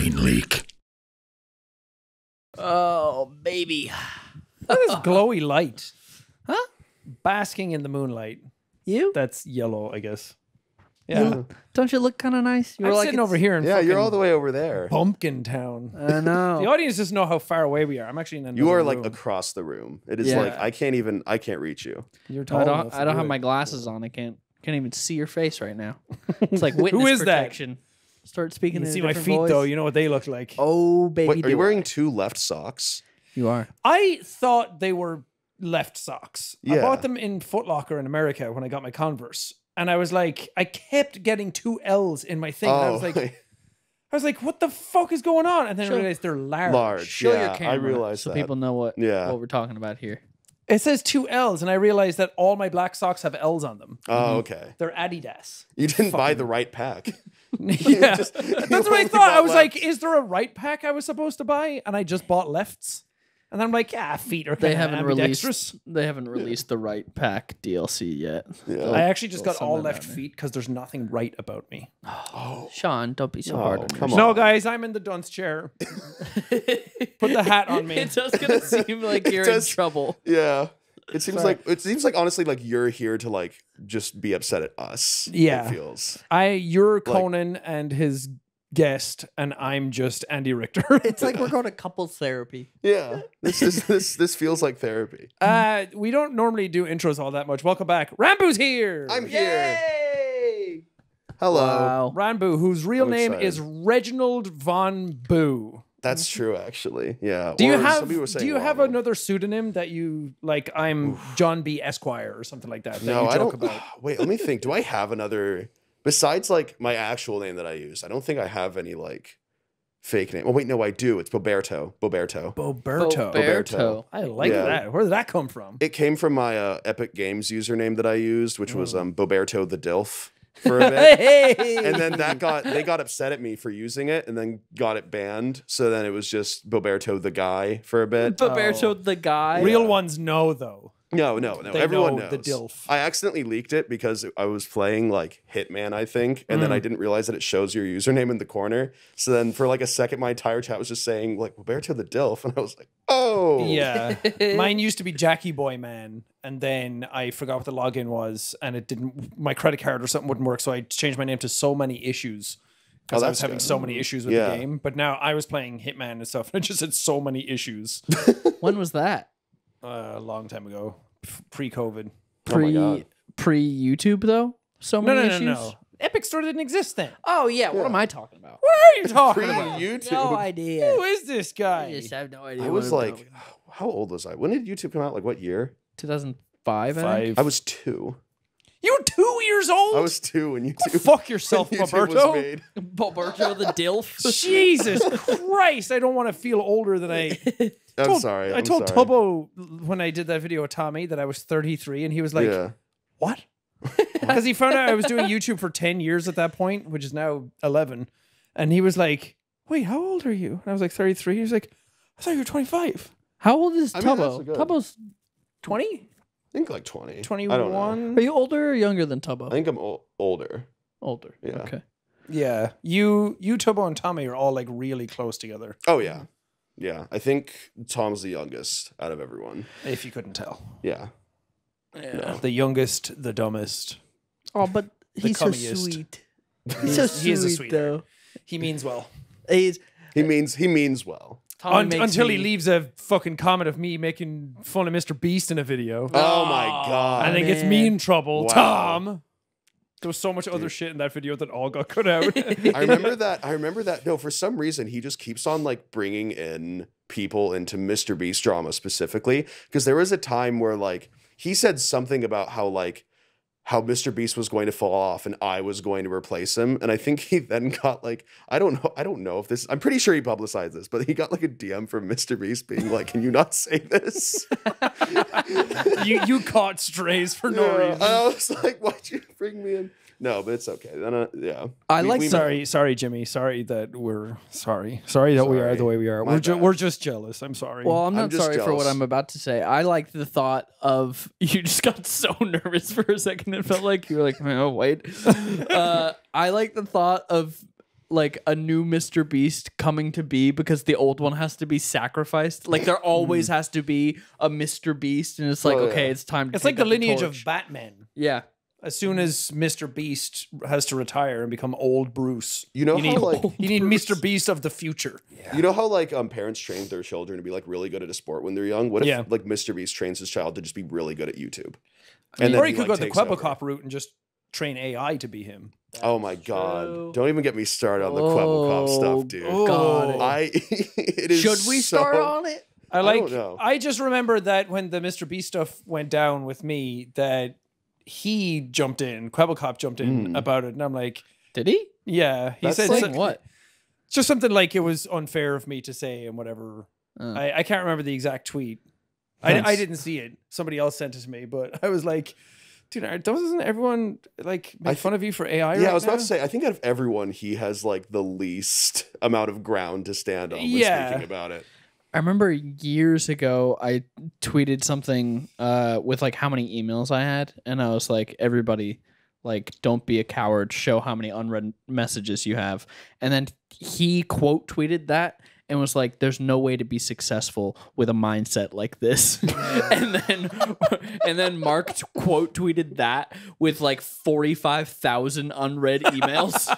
propane leak. Oh, baby. What is glowy light? Huh? Basking in the moonlight. You? That's yellow, I guess. Yeah. Don't you look kind of nice? I'm sitting over here in Yeah, you're all fucking the way over there. Bumpkin Town. I The know. audience doesn't know how far away we are. I'm actually in another You are room. like across the room. It is Yeah. like I can't reach you. You're tall I enough don't to have do my it. glasses on. I can't even see your face right now. It's like witness is that? protection. Start speaking You in can a see my different feet, voice. though. You know what they look like. Oh, baby. Wait, are you do wearing I. 2 left socks? You are. I thought they were left socks. I Yeah. bought them in Foot Locker in America when I got my Converse. And I was like, I kept getting 2 L's in my thing. And I was like, what the fuck is going on? And then I realized they're large. large. Show yeah, your camera I realized so that. people know what we're talking about here. It says 2 L's, and I realized that all my black socks have L's on them. Oh, okay. They're Adidas. You didn't buy the right pack. Yeah. Just- you That's what I only thought. I bought was lefts. like, is there a right pack I was supposed to buy? And I just bought lefts. And then I'm like, yeah, feet are They kind of haven't ambidextrous. released the right pack DLC yet. Yeah. I actually just They'll got all send that left down feet because there's nothing right about me. Sean, don't be so Oh, hard on come yourself. No, on. guys, I'm in the dunce chair. Put the hat on me. It's just gonna seem like you're does- in trouble. Yeah. It seems like honestly like you're here to like just be upset at us. Yeah. It feels. You're Conan and his guest, and I'm just Andy Richter. It's like we're going to couples therapy. Yeah. This feels like therapy. We don't normally do intros all that much. Welcome back. Ranboo's here. I'm here. Yay! Hello. Wow. Ranboo, whose real I'm name excited. is Reginald Von Boo. That's true actually. Yeah. Do you Or some have people were saying have Ronald. another pseudonym that you like? I'm John B. Esquire or something like that. That No, you I joke don't. about. Wait, let me think. Do I have another besides like my actual name that I use? I don't think I have any like fake name. Oh wait, no, I do. It's Boberto. Boberto. Boberto. I like Yeah. that. Where did that come from? It came from my Epic Games username that I used, which was Boberto the Dilf for a bit. Hey! And then they got upset at me for using it and then got it banned. So then it was just Boberto the guy for a bit. Boberto the guy. Real ones know though. No. They Everyone know knows. the Dilf. I accidentally leaked it because I was playing like Hitman, I think, and then I didn't realize that it shows your username in the corner. So then for like a second, my entire chat was just saying like Roberto the Dilf, and I was like, oh, Yeah. Mine used to be Jackie Boy Man, and then I forgot what the login was, and it didn't. My credit card or something wouldn't work, so I changed my name to So Many Issues. Because I was that's having good. so many issues with Yeah. the game, but now I was playing Hitman and stuff, and it just had so many issues. When was that? A long time ago, pre-COVID. Oh my God. Pre YouTube though. So No, many no, issues. no. Epic Store didn't exist then. Oh yeah. What am I talking about? What are you talking Pre about? YouTube. No idea. Who is this guy? I just have no idea. I what was I'm like, talking about. how old was I? When did YouTube come out? Like what year? 2005. I think. I was 2. You were 2 years old? I was 2 when YouTube. Fuck yourself, when YouTube was Roberto. made. Boberto the Dilf. Jesus Christ, I don't want to feel older than I I'm sorry. I I'm told sorry. Tubbo when I did that video with Tommy that I was 33, and he was like, Yeah. what? Because he found out I was doing YouTube for 10 years at that point, which is now 11. And he was like, wait, how old are you? And I was like, 33. He was like, I thought you were 25. How old is I mean, that's Tubbo? good. Tubbo's 20? I think like 20. 21? I don't know. Are you older or younger than Tubbo? I think I'm older. Older. Yeah. Okay. Yeah. You, Tubbo, and Tommy are all like really close together, Oh yeah. Yeah. I think Tom's the youngest out of everyone. if you couldn't tell. Yeah. Yeah. The youngest, the dumbest. Oh, but he's so cummiest. sweet. He's so He is a sweet sweetheart. though. He means well. He's He means well. Tommy makes Until he me- leaves a fucking comment of me making fun of Mr. Beast in a video. Oh my god. and then gets me in trouble. Wow. Tom. There was so much other shit in that video that all got cut out. I remember that. No, for some reason he just keeps on like bringing in people into Mr. Beast drama specifically because there was a time where like he said something about how Mr. Beast was going to fall off and I was going to replace him, and I think he then got like I don't know if this. I'm pretty sure he publicized this, but he got like a DM from Mr. Beast being like, "Can you not say this?" you caught strays for no Yeah. reason. I was like, "Why'd you bring me in?" No, but it's okay. Then yeah, I like Sorry, Jimmy. Sorry that we're sorry. Sorry that we are the way we are. My bad. We're just jealous. I'm sorry. Well, I'm not just sorry for what jealous. I'm about to say. I like the thought of you just got so nervous for a second. It felt like you were like, oh wait. I like the thought of like a new Mr. Beast coming to be because the old one has to be sacrificed. Like there always has to be a Mr. Beast, and it's like okay, it's time to. It's take like the up lineage torch. of Batman. Yeah. As soon as Mr. Beast has to retire and become old Bruce, You know need, how like you need Mr. Beast of the future. you know how like parents train their children to be like really good at a sport when they're young. What if like Mr. Beast trains his child to just be really good at YouTube? And Or he could like, go the takes over. Quebecop route and just train AI to be him. Oh my god! Don't even get me started on the Quebecop stuff, dude. God. It is. Should we start so- on it? I don't know. I just remember that when the Mr. Beast stuff went down with me, that he jumped in, Quebecop jumped in about it, and I'm like, Did he? yeah, he That's said Saying what? just something like it was unfair of me to say and whatever. I can't remember the exact tweet. I didn't see it. Somebody else sent it to me, but I was like, dude, doesn't everyone like make fun of you for AI? Yeah, right I was about now? to say. I think out of everyone, he has like the least amount of ground to stand on when speaking about it. I remember years ago I tweeted something with like how many emails I had, and I was like, everybody, like, don't be a coward, show how many unread messages you have. And then he quote tweeted that and was like, there's no way to be successful with a mindset like this. and then Mark quote tweeted that with like 45,000 unread emails.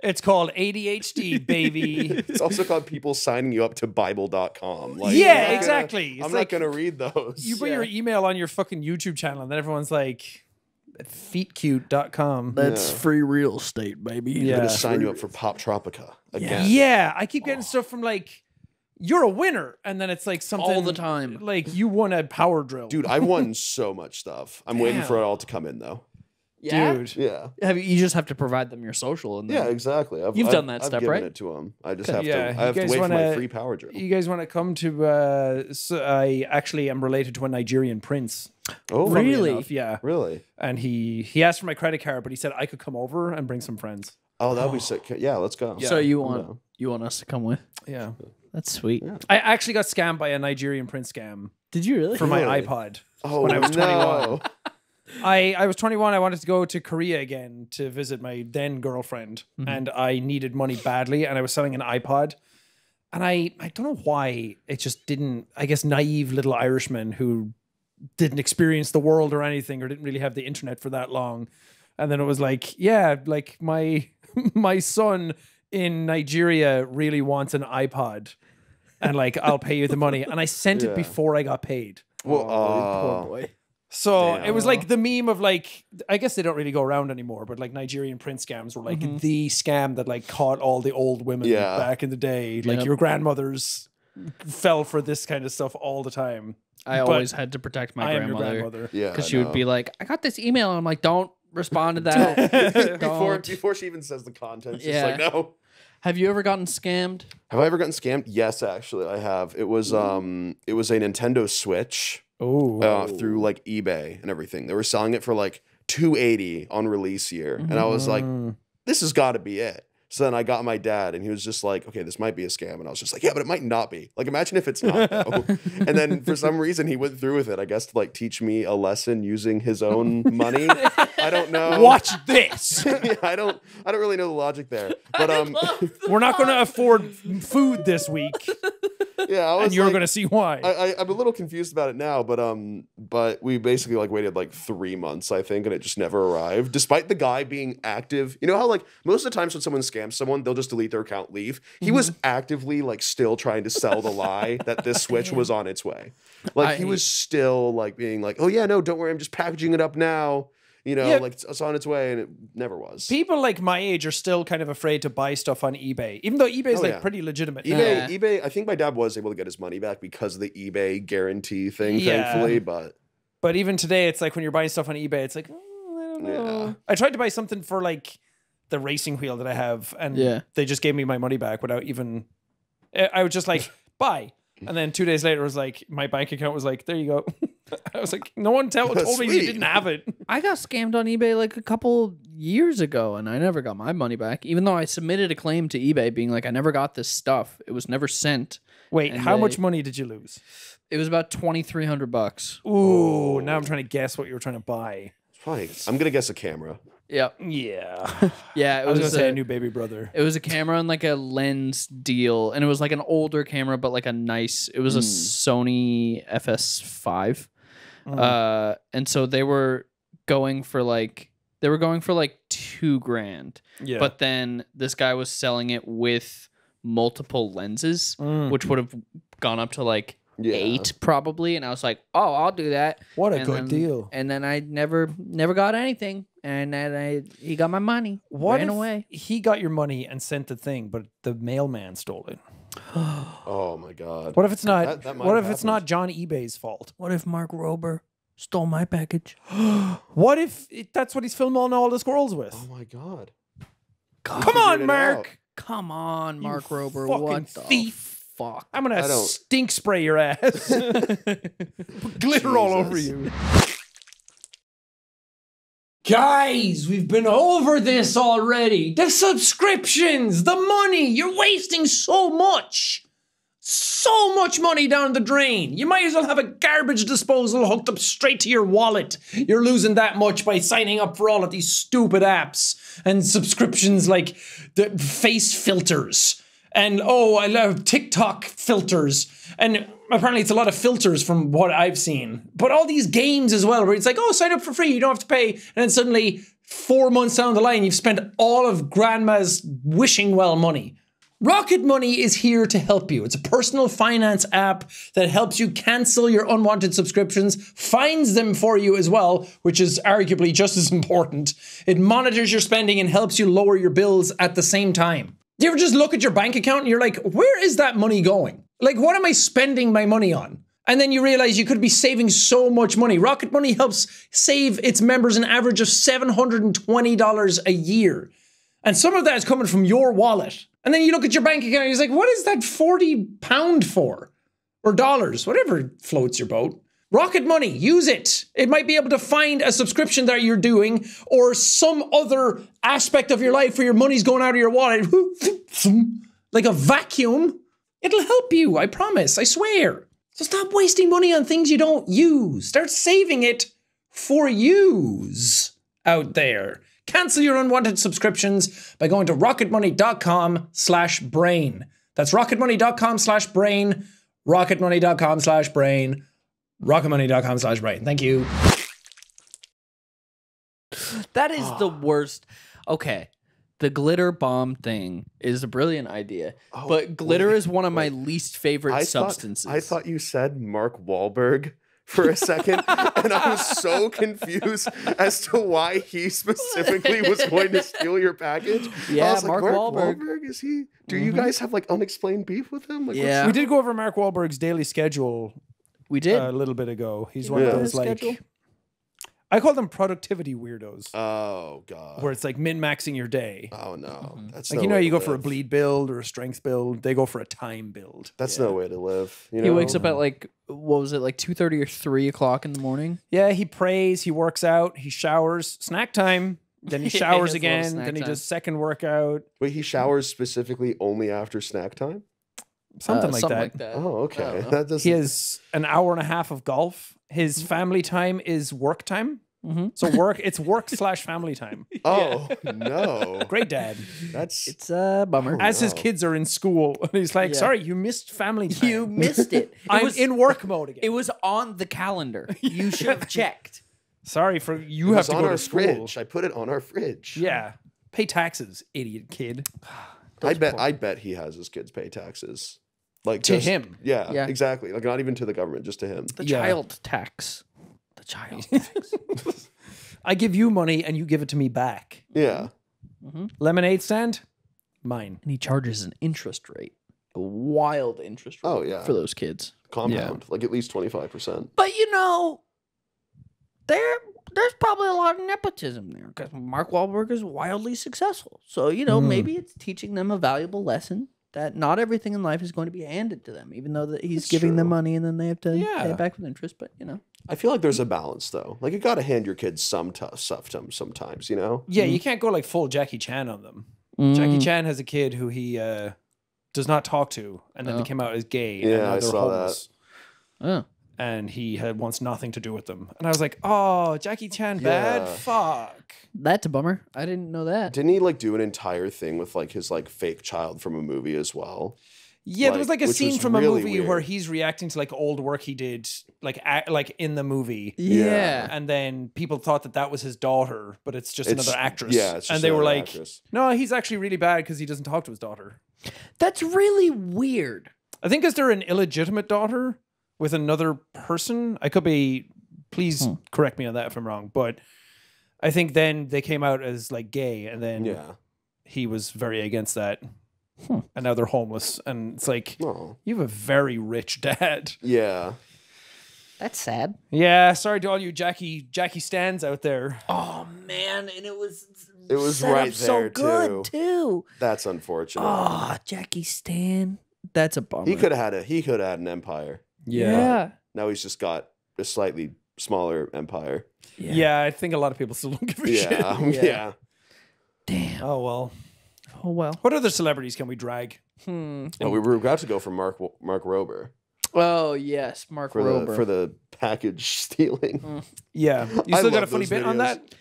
It's called ADHD, baby. It's also called people signing you up to Bible.com. Like, Yeah, I'm not gonna- exactly. It's I'm like- not going to read those. You put your email on your fucking YouTube channel, and then everyone's like, feetcute.com. That's free real estate, baby. Yeah. I'm going to sign you up for Pop Tropica again. Yeah, I keep getting stuff from like, you're a winner, and then it's like something All the time. like you won a power drill, Dude, I won so much stuff. I'm waiting for it all to come in, though. Yeah? dude. Yeah. You just have to provide them your social. And Yeah, then exactly. You've done that I've step, given right? it to them. I just have Yeah, to. I have to you guys wait for my wanna- free power drill. You guys want to come to? So I actually am related to a Nigerian prince. Oh, funnily Really? enough, yeah. Really? And he asked for my credit card, but he said I could come over and bring some friends. Oh, that'd be sick. Yeah, let's go. So you I'm want down. us to come with? Yeah, That's sweet. I actually got scammed by a Nigerian prince scam Did you really? for my Really? iPod. Oh, when I was 21. no. I was 21. I wanted to go to Korea again to visit my then girlfriend, and I needed money badly, and I was selling an iPod. And I don't know why it just didn't. I guess naive little Irishman who didn't experience the world or anything, or didn't really have the internet for that long. And then it was like, yeah, like my my son in Nigeria really wants an iPod, and like I'll pay you the money. And I sent it Yeah. before I got paid. Well, Poor boy. So Damn. it was like the meme of like, I guess they don't really go around anymore, but like Nigerian prince scams were like the scam that like caught all the old women Yeah. back in the day. Like Yep. your grandmothers fell for this kind of stuff all the time. I But always had to protect my I am your grandmother grandmother. yeah. because I she would know. be like, "I got this email." And I'm like, "Don't respond to that." before Don't. before she even says the contents. Yeah. It's like, no. Have you ever gotten scammed? Have I ever gotten scammed? Yes, actually, I have. It was a Nintendo Switch Oh, through like eBay and everything. They were selling it for like $280 on release year, and I was like, this has got to be it. So then I got my dad, and he was just like, okay, this might be a scam. And I was just like, yeah, but it might not be. Like, imagine if it's not, though. And then for some reason, he went through with it, I guess, to like teach me a lesson using his own money. I don't know. watch this. Yeah, I don't really know the logic there. But We're not going to afford food this week, yeah, I was and you're like, going to see why. I'm a little confused about it now, but we basically like waited like 3 months, I think, and it just never arrived. Despite the guy being active, you know how like most of the times when someone scams someone, they'll just delete their account, leave. He was actively like still trying to sell the lie that this Switch was on its way. Like he was still like being like, oh yeah, no, don't worry, I'm just packaging it up now. You know, Yeah. like it's on its way, and it never was. People like my age are still kind of afraid to buy stuff on eBay, even though eBay is Oh, like yeah. pretty legitimate. Yeah. eBay. I think my dad was able to get his money back because of the eBay guarantee thing, Yeah. thankfully. But But even today, it's like when you're buying stuff on eBay, it's like, oh, I don't know. Yeah. I tried to buy something for like the racing wheel that I have, and they just gave me my money back without even. I was just like, buy. And then 2 days later, it was like, my bank account was like, there you go. I was like, no one told me you Sweet. didn't have it. I got scammed on eBay like a couple years ago, and I never got my money back. Even though I submitted a claim to eBay, being like, I never got this stuff. It was never sent. Wait, And how they- much money did you lose? It was about $2,300. Ooh, now I'm trying to guess what you were trying to buy. probably, I'm gonna guess a camera. Yep. Yeah. Yeah, it I was was gonna say a new baby brother. It was a camera and like a lens deal, and it was like an older camera, but like a nice. It was a Sony FS5, and so they were going for like $2,000. Yeah. But then this guy was selling it with multiple lenses, which would have gone up to like 8 probably. And I was like, oh, I'll do that. What a good deal. And then I never got anything. And then he got my money. Ran away. He got your money and sent the thing, but the mailman stole it? Oh my god. What if it's not? That might What have if it's not John eBay's fault? What if Mark Rober stole my package? What if that's what he's filming all the squirrels with? Oh my god. Come on, Mark. Come on, Mark Rober. fucking What the thief. fuck? I'm gonna stink spray your ass. Put glitter all over you. Guys, we've been over this already. The subscriptions, the money, you're wasting so much. So much money down the drain. You might as well have a garbage disposal hooked up straight to your wallet. You're losing that much by signing up for all of these stupid apps and subscriptions like the face filters. And oh, I love TikTok filters. And apparently it's a lot of filters from what I've seen. But all these games as well, where it's like, oh, sign up for free, you don't have to pay. And then suddenly, 4 months down the line, you've spent all of grandma's wishing well money. Rocket Money is here to help you. It's a personal finance app that helps you cancel your unwanted subscriptions, finds them for you as well, which is arguably just as important. It monitors your spending and helps you lower your bills at the same time. Do you ever just look at your bank account and you're like, where is that money going? Like, what am I spending my money on? And then you realize you could be saving so much money. Rocket Money helps save its members an average of $720 a year. And some of that is coming from your wallet. And then you look at your bank account and you're like, what is that £40 for? Or dollars, whatever floats your boat. Rocket Money, use it. It might be able to find a subscription that you're doing or some other aspect of your life where your money's going out of your wallet. Like a vacuum. It'll help you, I promise, I swear. So stop wasting money on things you don't use. Start saving it for use out there. Cancel your unwanted subscriptions by going to rocketmoney.com/brain. That's rocketmoney.com/brain, rocketmoney.com/brain, rocketmoney.com/brain. Thank you. That is the worst. Okay. The glitter bomb thing is a brilliant idea, but glitter is one of my least favorite substances. I thought you said Mark Wahlberg for a second, and I was so confused as to why he specifically was going to steal your package. Yeah, I was like, Mark Wahlberg. Is he? Do you guys have like unexplained beef with him? Like, Yeah. We did go over Mark Wahlberg's daily schedule We did. a little bit ago. He's one of those like... Schedule? I call them productivity weirdos. Oh god. Where it's like min-maxing your day. Oh no. That's Like, no you know, way you to go for a live. bleed build or a strength build. They go for a time build. That's no way to live. You know? He wakes up at like, what was it, like 2:30 or 3 o'clock in the morning? Yeah, he prays, he works out, he showers, snack time, then he He showers has a little again, snack then he time. does second workout, Wait, he showers specifically only after snack time? something like that. Oh, okay. I don't know. That doesn't. He has an hour and a half of golf. His family time is work time. So it's work/family time. Oh no. Great dad. That's It's a bummer. As his kids are in school, and he's like, Yeah. "Sorry, you missed family time. You missed it. I'm in work mode again. It was on the calendar. You should have checked. Sorry for you it have was to on go our to school. fridge. I put it on our fridge. Yeah, pay taxes, idiot kid. I bet he has his kids pay taxes. Like To just- him. Yeah, Yeah. exactly. Like not even to the government, just to him. The Yeah. child tax. The child tax. I give you money and you give it to me back. Yeah. Lemonade stand, mine. And he charges an interest rate. A wild interest rate Oh, yeah. for those kids. Compound. Like at least 25%. But you know, there's probably a lot of nepotism there because Mark Wahlberg is wildly successul. So, you know, maybe it's teaching them a valuable lesson that not everything in life is going to be handed to them, even though that he's giving them money and then they have to pay it back with interest. But, you know. I feel like there's a balance though. Like you got to hand your kids some tough stuff sometimes, you know? Yeah, you can't go like full Jackie Chan on them. Jackie Chan has a kid who he does not talk to, and then they came out as gay. and Yeah, now I they're saw homeless. Oh. and he wants nothing to do with them. And I was like, oh, Jackie Chan bad? Yeah. Fuck. That's a bummer. I didn't know that. Didn't he like do an entire thing with like his like fake child from a movie as well? Yeah, there was like a which scene was from a really movie where weird. he's reacting to like old work he did, like in the movie. Yeah. And then people thought that was his daughter, but it's just It's- another actress. yeah, it's just and they were another like, actress. no, he's actually really bad because he doesn't talk to his daughter. That's really weird. I think is there an illegitimate daughter with another person? I could be. Please correct me on that if I'm wrong. But I think then they came out as like gay, and then Yeah. he was very against that. And now they're homeless, and it's like Oh. you have a very rich dad. Yeah. That's sad. Yeah, sorry to all you Jackie Stans out there. Oh man, and it was set right up so there, good, too. That's unfortunate. Oh, Jackie Stan. That's a bummer. He could have had an empire. Yeah. Now he's just got a slightly smaller empire. Yeah, I think a lot of people still don't give a shit. Yeah. Yeah. Yeah. Damn. Oh well. Oh well. What other celebrities can we drag? Oh, we were about to go for Mark Rober Oh yes, Mark Rober. for the package stealing. Yeah, you I still got a love funny those bit on videos. that?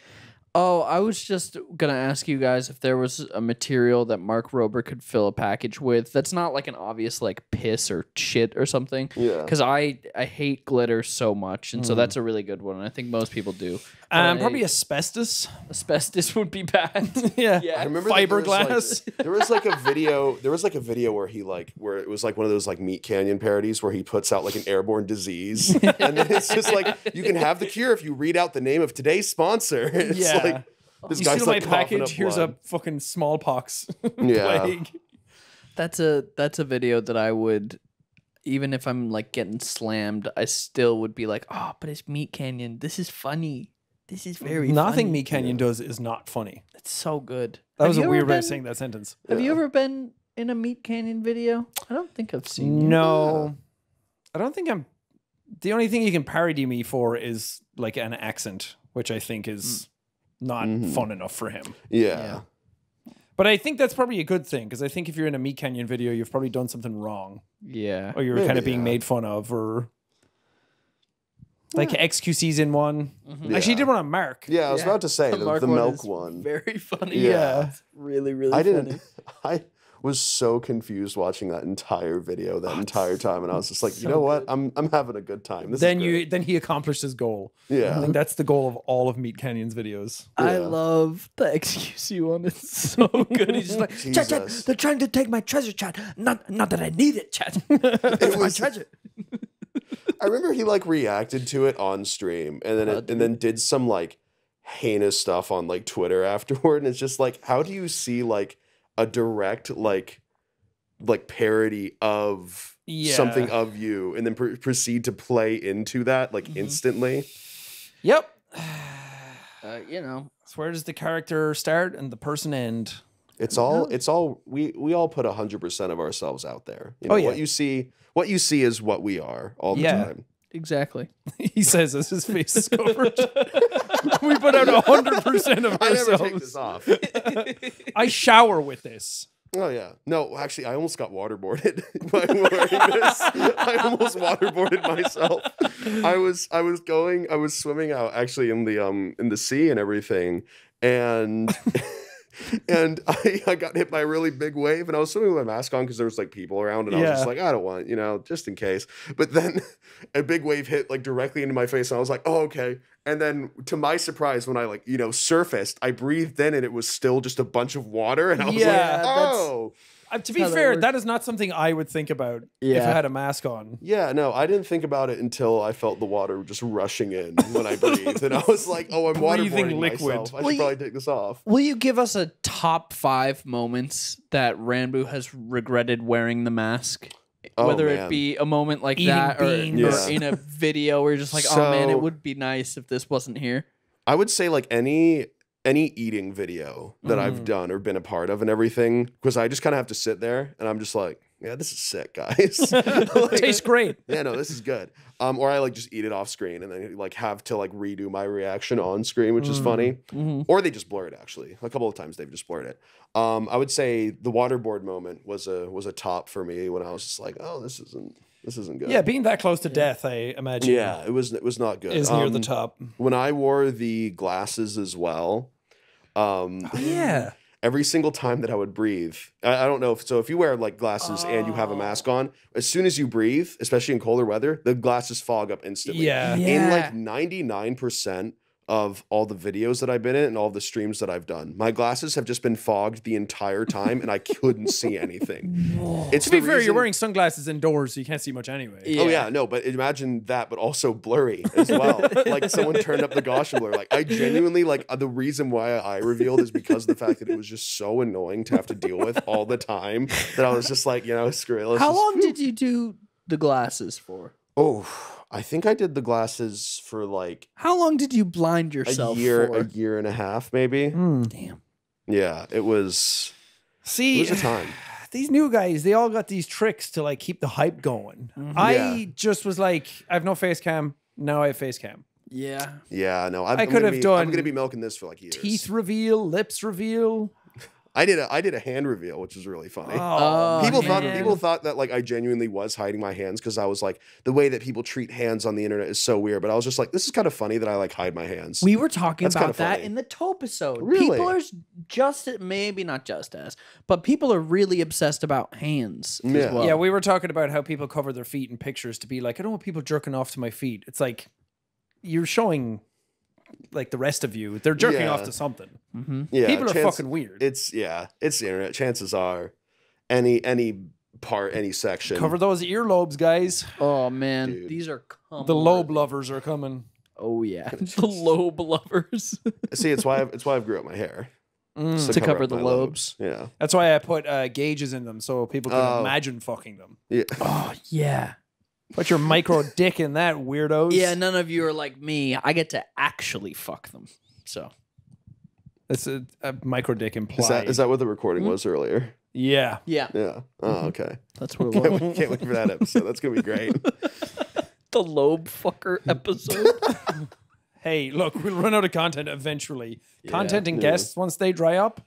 Oh, I was just gonna ask you guys if there was a material that Mark Rober could fill a package with that's not like an obvious like piss or shit or something. Yeah. Because I hate glitter so much, and so that's a really good one. And I think most people do. Probably asbestos. Asbestos would be bad. Yeah, Yeah. I remember that fiberglass. there was like a video. There was like a video where it was like one of those like Meat Canyon parodies where he puts out like an airborne disease, and then it's just like you can have the cure if you read out the name of today's sponsor. It's Yeah. like this You guy's steal like my coughing package. up Here's blood. a fucking smallpox Yeah. plague. That's a video that I would, even if I'm like getting slammed, I still would be like, oh, but it's Meat Canyon. This is funny. This is very Nothing funny. Meat Canyon does is not funny. It's so good. That was Have a you weird ever way been- of saying that sentence. Have you Yeah. ever been in a Meat Canyon video? I don't think I've seen you. No, I don't think I'm. The only thing you can parody me for is like an accent, which I think is not fun enough for him. Yeah. But I think that's probably a good thing because I think if you're in a Meat Canyon video, you've probably done something wrong, Yeah. or you're Maybe, kind of being yeah. made fun of, or like XQC's in one. Actually, he did one on Mark. Yeah, I was about to say the Mark milk is one. Very funny. Yeah. It's really, really I funny. didn't. I was so confused watching that entire video that entire time, and I was just like, you know what? I'm having a good time. This Then is great. then he accomplished his goal. I Yeah. think that's the goal of all of Meat Canyon's videos. I Yeah. love the XQC one. It's so good. He's just like, chat, chat, Jesus. they're trying to take my treasure, chat. Not that I need it, chat. It my was- treasure. I remember he like reacted to it on stream, and then and then did some like heinous stuff on like Twitter afterward, and it's just like, how do you see like a direct like parody of Yeah. something of you, and then proceed to play into that like instantly? Yep. You know, So where does the character start and the person end? It's all we all put 100% of ourselves out there. You know, Oh, yeah. what you see is what we are all the Yeah. time. exactly. He says as his face is covered. We put out 100% of I never take this ourselves. off. I shower with this. Oh yeah. No, actually I almost got waterboarded by wearing this. I almost waterboarded myself. I was swimming out actually in the sea and everything, and and I got hit by a really big wave, and I was swimming with my mask on because there was like people around, and I was Yeah. just like, I don't want, just in case. But then a big wave hit like directly into my face, and I was like, oh, okay. And then to my surprise, when I surfaced, I breathed in, and it was still just a bunch of water, and I was Yeah, like, that's- oh. To be how that fair, works. that is not something I would think about if Yeah. I had a mask on. Yeah, no, I didn't think about it until I felt the water just rushing in when I breathed, and I was like, "Oh, I'm Breathing waterboarding liquid. myself. I Well, should probably take this off." Will you give us a top 5 moments that Ranboo has regretted wearing the mask? Oh, Whether man. it be a moment like Eating that or, beans. Yeah. in a video where you're just like, oh man, So- it would be nice if this wasn't here. I would say like any eating video that I've done or been a part of and everything, because I just kind of have to sit there and I'm just like, yeah, this is sick, guys. Like, Tastes great. yeah, no, this is good. Or I like just eat it off screen and then like have to like redo my reaction on screen, which is funny. Or they just blur it actually. A couple of times they've just blurred it. I would say the waterboard moment was a top for me when I was just like, oh, this isn't. This isn't good. Yeah, being that close to death, I imagine. Yeah, it was not good. Is near the top. When I wore the glasses as well, Yeah. every single time that I would breathe, I don't know if you wear like glasses and you have a mask on, as soon as you breathe, especially in colder weather, the glasses fog up instantly. Yeah. In like 99% of all the videos that I've been in and all the streams that I've done, my glasses have just been fogged the entire time and I couldn't see anything. It's To be the fair, you're reason- wearing sunglasses indoors, so you can't see much anyway. Yeah. Oh yeah, no, but imagine that, but also blurry as well. Like someone turned up the Gaussian blur. Like I genuinely like the reason why I revealed is because of the fact that it was just so annoying to have to deal with all the time that I was just like, screw it. let's How just- long did you do the glasses for? Oh, I think I did the glasses for like How long did you blind yourself a for? year and a half, maybe. Damn. Yeah, it was See, a time. these new guys, they all got these tricks to like keep the hype going. Mm-hmm. I just was like, I have no face cam. Now I have face cam. Yeah. Yeah, no, I could have done I'm gonna be milking this for like years. Teeth reveal, lips reveal. I did a hand reveal, which was really funny. Oh, People man. thought that like I genuinely was hiding my hands because I was like the way that people treat hands on the internet is so weird. But I was just like, this is kind of funny that I like hide my hands. We were talking That's about kinda that funny. in the Taupe episode. Really? People are just maybe not just as, but people are really obsessed about hands Yeah. as well. Yeah, we were talking about how people cover their feet in pictures to be like, I don't want people jerking off to my feet. It's like you're showing like the rest of you. They're jerking Yeah. off to something. Yeah, People are fucking weird. It's the internet. Chances are, any part, any section. Cover those earlobes, guys. Oh man, Dude. these are The lobe lovers are coming. Oh yeah, the lobe lovers. See, it's why I've grew up my hair just To cover up the my lobes. Yeah, That's why I put gauges in them so people can Oh. imagine fucking them. yeah. Oh yeah. Put your micro dick in that, weirdos. Yeah, none of you are like me. I get to actually fuck them. So That's a micro dick implied. Is that what the recording was earlier? Yeah. yeah, Yeah. Oh, okay. that's what it Can't was. wait for that episode. That's gonna be great. The lobe fucker episode. Hey, look, we'll run out of content eventually. Content and guests, once they dry up,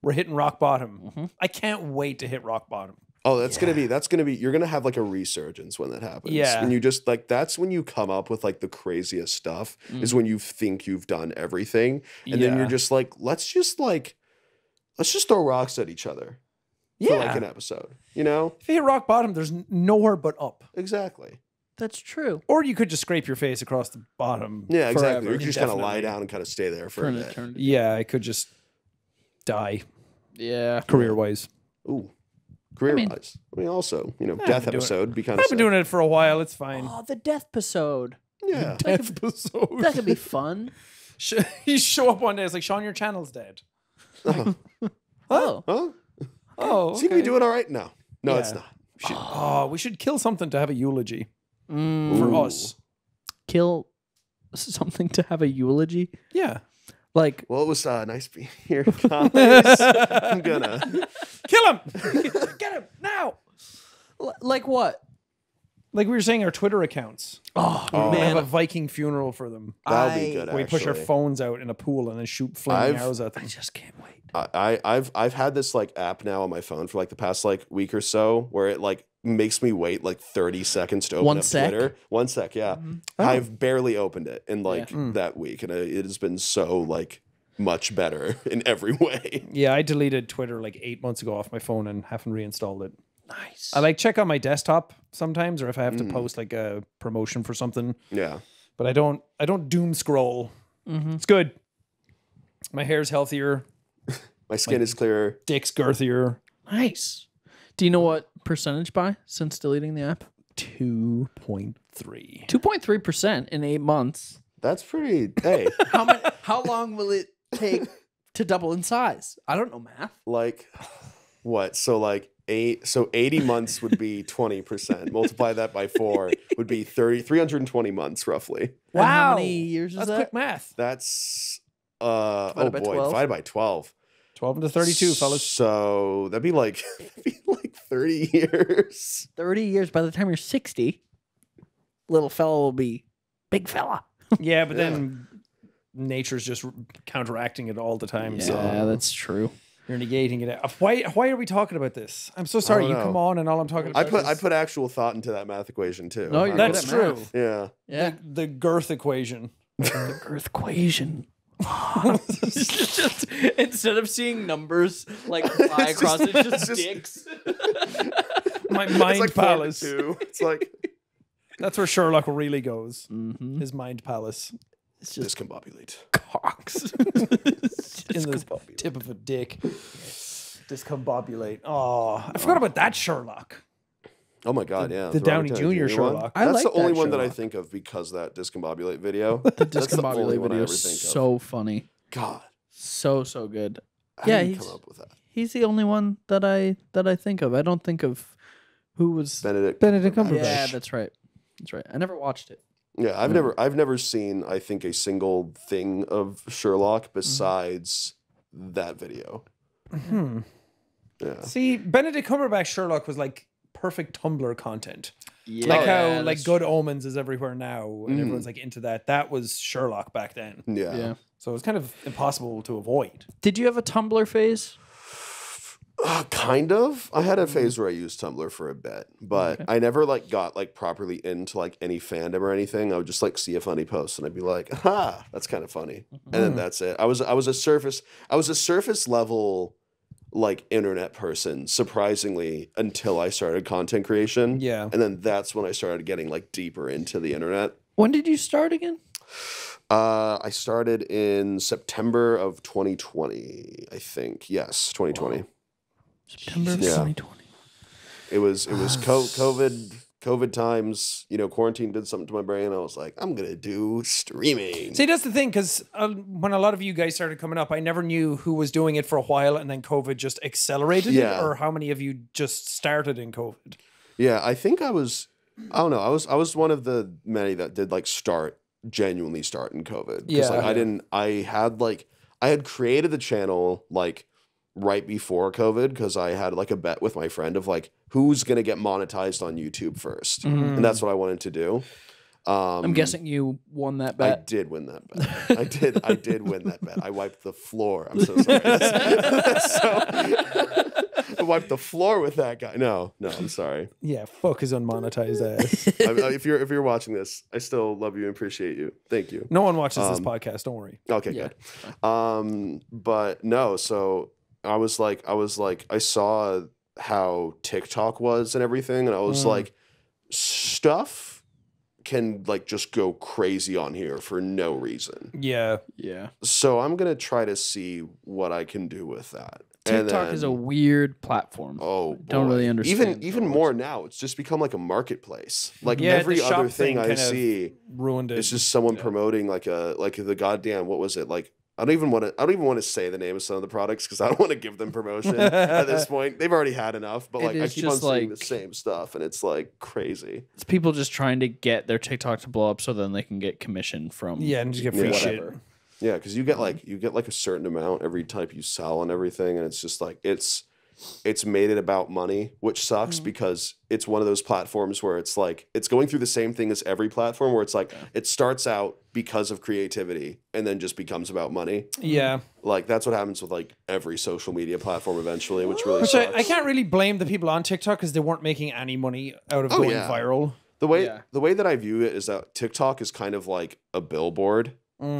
we're hitting rock bottom. I can't wait to hit rock bottom. Oh, that's gonna be. You're gonna have like a resurgence when that happens. Yeah. When you just like that's when you come up with like the craziest stuff. Is when you think you've done everything, and then you're Yeah. just like, let's just throw rocks at each other for like Yeah. an episode. You know? If you hit rock bottom, there's nowhere but up. Exactly. That's true. Or you could just scrape your face across the bottom. Yeah, exactly. forever, You can just kind of lie indefinitely. down and kind of stay there for For a an bit. eternity. Yeah, I could just die Yeah. career-wise. Ooh. Career-wise. I mean, also, death been doing- episode would be kind of I've been doing it for a while. It's fine. Oh, the death episode. Yeah. Episode. That could be fun. You show up one day, it's like, Sean, your channel's dead. Oh. Huh? Oh, Seem to be doing all right? No. No, it's Yeah. not. We should kill something to have a eulogy Mm. for us. Kill something to have a eulogy. Yeah. Like Well, it was nice being here, guys. I'm gonna. Kill him! get him now. Like what? Like we were saying, our Twitter accounts. Oh, We have man, a Viking funeral for them. That would be good. We push our actually. phones out in a pool and then shoot flaming I've- arrows at them. I just can't wait. I've had this like app now on my phone for like the past like week or so where it like makes me wait like 30 seconds to open 1 up sec? Twitter. 1 sec, yeah. I've barely opened it in like that week, and it has been so like much better in every way. Yeah, I deleted Twitter like 8 months ago off my phone and haven't reinstalled it. Nice. I like check on my desktop sometimes, or if I have to post like a promotion for something. Yeah. But I don't doom scroll. It's good. My hair's healthier, My skin is clearer. dick's girthier. Nice. Do you know what percentage by since deleting the app? 2.3. 2.3% in 8 months. That's pretty. Hey, How long will it take to double in size? I don't know math. like what? So like 80 months would be 20%. Multiply that by 4 would be 320 months roughly. And how Wow. many years is That's that? quick math. That's Divided by 12? divided by 12. 12 into 32, fellas. So that'd be like 30 years. 30 years. By the time you're 60, little fella will be big fella. Yeah, but then nature's just counteracting it all the time. So Yeah, that's true. You're negating it. Why are we talking about this? I'm so sorry. don't You know. come on and all I'm talking about I put actual thought into that math equation too. No, you're That's good at true. math. Yeah. Yeah. The girth equation. The girth equation. Just, instead of seeing numbers like fly across, it's just dicks. My It's mind like palace. 4 to 2. It's like That's where Sherlock really goes. Mm-hmm. His mind palace. It's just In discombobulate. the tip of a dick. Discombobulate. Oh, I forgot about that Sherlock. Oh my god, yeah. The Downey Jr. one. Sherlock. I That's like the only that one that I Sherlock. think of because of that discombobulate video. The That's the only discombobulate one I video ever is think of. so funny. God. So good. How Yeah, did you he's- come up with that? He's the only one that I think of. I don't think of who was Benedict Cumberbatch. Yeah, that's right. That's right. I never watched it. Yeah, I've never seen I think a single thing of Sherlock besides that video. Yeah. See, Benedict Cumberbatch Sherlock was like perfect Tumblr content. Yeah, Like how like Good Omens is everywhere now and Mhm. everyone's like into that. That was Sherlock back then. Yeah. Yeah. So it was kind of impossible to avoid. Did you have a Tumblr phase? Kind of. I had a phase where I used Tumblr for a bit, but I never like got like properly into like any fandom or anything. I would just like see a funny post and I'd be like, "Ha, that's kind of funny," and then that's it. I was a surface level like internet person, surprisingly, until I started content creation. Yeah. and then that's when I started getting like deeper into the internet. When did you start again? I started in September of 2020, I think. Yes, 2020. September of Yeah. 2020. It was COVID times. You know, quarantine did something to my brain. I was like, I'm gonna do streaming. See, that's the thing, because when a lot of you guys started coming up, I never knew who was doing it for a while and then COVID just accelerated Yeah. it, or how many of you just started in COVID. Yeah, I think I don't know. I was one of the many that did like genuinely start in COVID. Yeah. Like I had created the channel like right before COVID because I had like a bet with my friend of like who's gonna get monetized on YouTube first, and that's what I wanted to do. I'm guessing you won that I bet. did win that bet. I did win that bet. I wiped the floor. I'm so sorry. I wiped the floor with that guy. No, I'm sorry. Yeah, fuck his unmonetized ass. If you're watching this, I still love you and appreciate you. Thank you. No one watches this podcast, don't worry. Okay, Yeah. good. But no, so I was like, I saw how TikTok was and everything, and I was like, stuff can like just go crazy on here for no reason. Yeah. Yeah. So I'm gonna try to see what I can do with that. And TikTok is a weird platform. Oh, Don't boy. really understand Even how it more now. It's just become like a marketplace. Like Yeah, every the shop other thing thing I kind of see, Ruined it. it's just someone promoting like the goddamn, what was it, like I don't even want to say the name of some of the products because I don't want to give them promotion at this point. They've already had enough, but It like I is keep on just seeing like- the same stuff, and it's like crazy. It's people just trying to get their TikTok to blow up so then they can get commission from Yeah, and just get free Yeah. shit. whatever. Yeah, because you get like a certain amount every type you sell and everything, and it's just like it's made it about money, which sucks because it's one of those platforms where it's like it's going through the same thing as every platform where it's like it starts out because of creativity and then just becomes about money. Yeah. Like that's what happens with like every social media platform eventually, which really Which sucks. I can't really blame the people on TikTok because they weren't making any money out of Oh, going yeah. viral. The way Yeah. the way that I view it is that TikTok is kind of like a billboard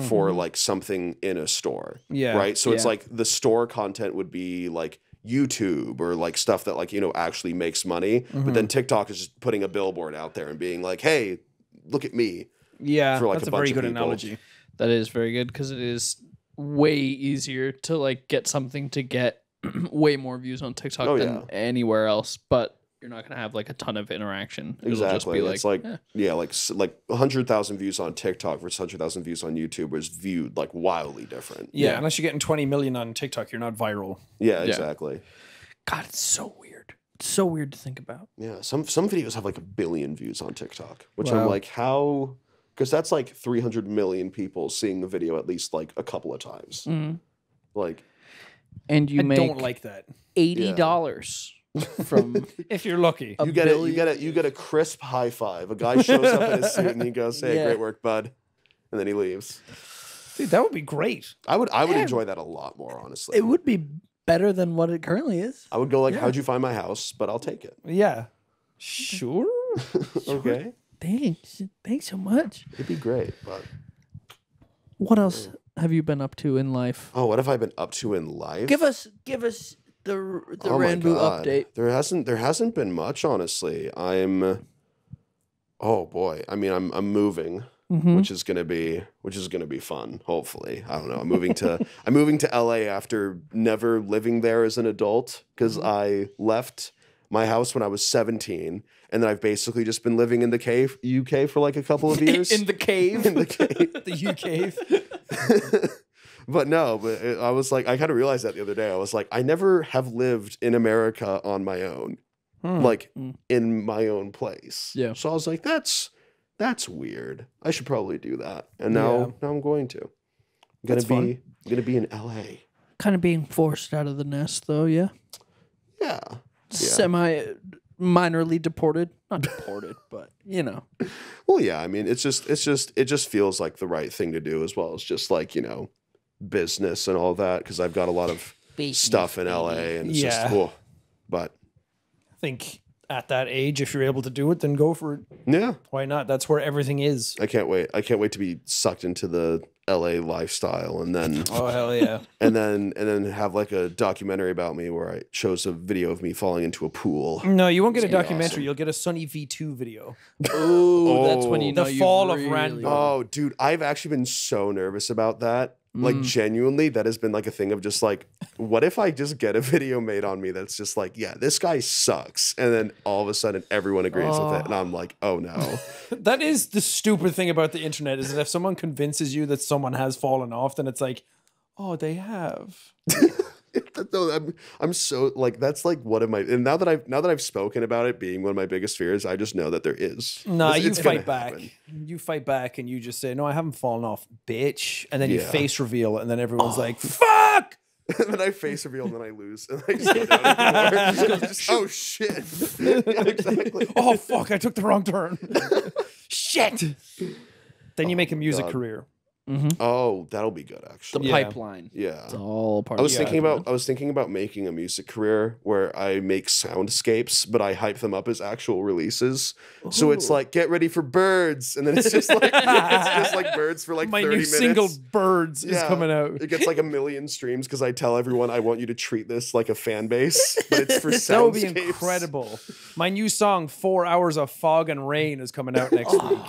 for like something in a store. Yeah. Right. So it's Yeah. like the store content would be like YouTube or like stuff that like, you know, actually makes money. But then TikTok is just putting a billboard out there and being like, hey, look at me. Yeah, For, like, that's a a very bunch of good people. analogy. That is very good because it is way easier to like get something to get way more views on TikTok Oh, than yeah. anywhere else, but you're not gonna have like a ton of interaction. It'll just Exactly. be It's like, eh. yeah, like 100,000 views on TikTok versus 100,000 views on YouTube was viewed like wildly different. Yeah, unless you're getting 20 million on TikTok, you're not viral. Yeah, exactly. God, it's so weird. It's so weird to think about. Yeah, some videos have like 1 billion views on TikTok, which I'm Wow. like, how? Because that's like 300 million people seeing the video at least like a couple of times. Like, And you I make don't like that. $80 from If you're lucky. you get you get a crisp high five. A guy shows up in a suit and he goes, "Hey, Yeah. great work, bud," and then he leaves. Dude, that would be great. I would enjoy that a lot more, honestly. it would be better than what it currently is. I would go like, how'd you find my house? But I'll take it. Yeah. Sure. Okay. Thanks so much. It'd be great. But What else have you been up to in life? oh, what have I been up to in life? Give us the Oh my Ranboo God. update. There hasn't been much, honestly. Oh boy. I mean, I'm moving, which is gonna be fun. Hopefully, I don't know. I'm moving to LA after never living there as an adult because I left my house when I was 17, and then I've basically just been living in the UK for like a couple of years. In the cave. In the cave. The UK. But no, I was like, I kind of realized that the other day. I was like, I never have lived in America on my own, like in my own place. Yeah. So I was like, that's weird. I should probably do that. And now I'm going to. I'm gonna be in LA. Kind of being forced out of the nest, though. Yeah. Yeah. Minorly deported. Not deported, but you know. Well, yeah. I mean, it just feels like the right thing to do, as well as just like, you know, business and all that, because I've got a lot of stuff in LA, and it's just cool. But I think at that age, if you're able to do it, then go for it. yeah, Why not? That's where everything is. I can't wait to be sucked into the LA lifestyle, and then Oh hell yeah! and then have like a documentary about me where I shows a video of me falling into a pool. No, you won't get a gonna be documentary. awesome. You'll get a Sunny V2 video. Ooh, that's when you know The you've fall of really- Ranboo. Oh, dude, I've actually been so nervous about that. Like, genuinely, that has been like a thing of just like, what if I just get a video made on me that's just like, yeah, this guy sucks. And then all of a sudden everyone agrees with it. And I'm like, oh no. That is the stupid thing about the internet, is that if someone convinces you that someone has fallen off, then it's like, oh, they have. No, I'm so like, that's like one of my, and now that I've spoken about it being one of my biggest fears, I just know that there is. Nah, It's you gonna fight back. happen. You fight back and you just say, no, I haven't fallen off, bitch. And then you Yeah. face reveal, and then everyone's like, fuck! And then I face reveal, and then I lose, and I just don't know anymore. Just, oh shit! Yeah, exactly. Oh, fuck, I took the wrong turn. Shit! Then you make a music God. career. Oh, that'll be good The actually. Yeah. pipeline. Yeah. It's all part I of was the thinking pipeline. about making a music career where I make soundscapes, but I hype them up as actual releases. So it's like, get ready for birds, and then it's just like birds for like My 30 new minutes. single, Birds, is Yeah. coming out. It gets like 1 million streams because I tell everyone I want you to treat this like a fan base, but it's for soundscapes. That would be incredible. My new song, 4 Hours of Fog and Rain, is coming out next week.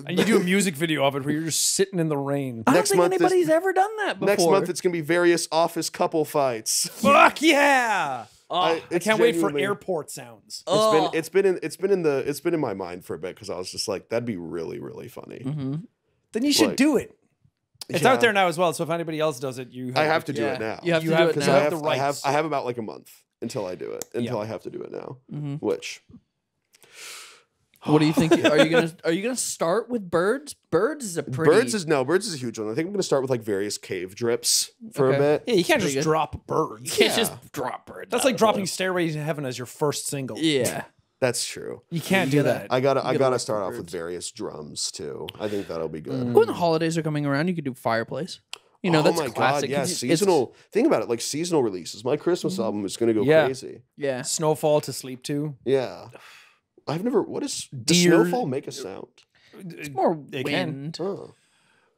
And you do a music video of it where you're just sitting in the rain. I don't Next think month is- anybody's ever done that before. Next month it's gonna be various office couple fights. Fuck yeah! I It's can't wait for genuinely- airport sounds. It's been in my mind for a bit because I was just like, that'd be really, really funny. Then you should Like- do it. It's Yeah. out there now as well, so if anybody else does it, you I have to do Yeah. it now. You have You to have do it to- now. you I have have, the rights. I have about like a month until I do it. Until Yeah. I have to do it now. Which What do you think? Are you gonna start with birds? Birds is a pretty. birds is a huge one. I think I'm gonna start with like various cave drips for a Okay. bit. Yeah, you can't Pretty just good. drop birds. You can't Yeah. just drop birds. That's out like of dropping the Stairway to Heaven as your first single. blue. Yeah. That's true. You can't You do gotta- that. I gotta gotta start look off for with birds. various drums too. I think that'll be good. When the holidays are coming around, you could do fireplace. You know, oh that's my classic. god, yeah, 'cause it's- seasonal. Think about it, like seasonal releases. My Christmas album is gonna go Yeah. crazy. Yeah. Snowfall to sleep to. Yeah. I've never. What is does Deer- snowfall make a sound? It's more It can. wind. Oh,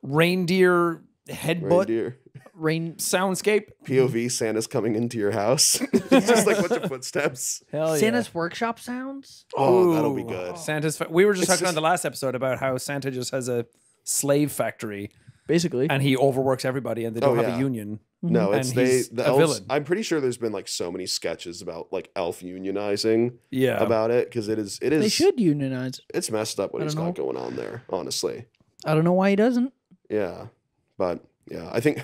Reindeer headbutt reindeer. Rain. soundscape. POV Santa's coming into your house. It's just like a bunch of footsteps. Hell Santa's workshop sounds. Oh, that'll be Ooh. good. Santa's. We were just It's talking on just- the last episode about how Santa just has a slave factory Basically. and he overworks everybody, and they don't Oh, have yeah. a union. No, it's And they he's the a elves. villain. I'm pretty sure there's been like so many sketches about like elf unionizing Yeah. about it because it is they should unionize. it's messed up what I he's don't got going on there. Honestly, I don't know why he doesn't. yeah, but yeah, I think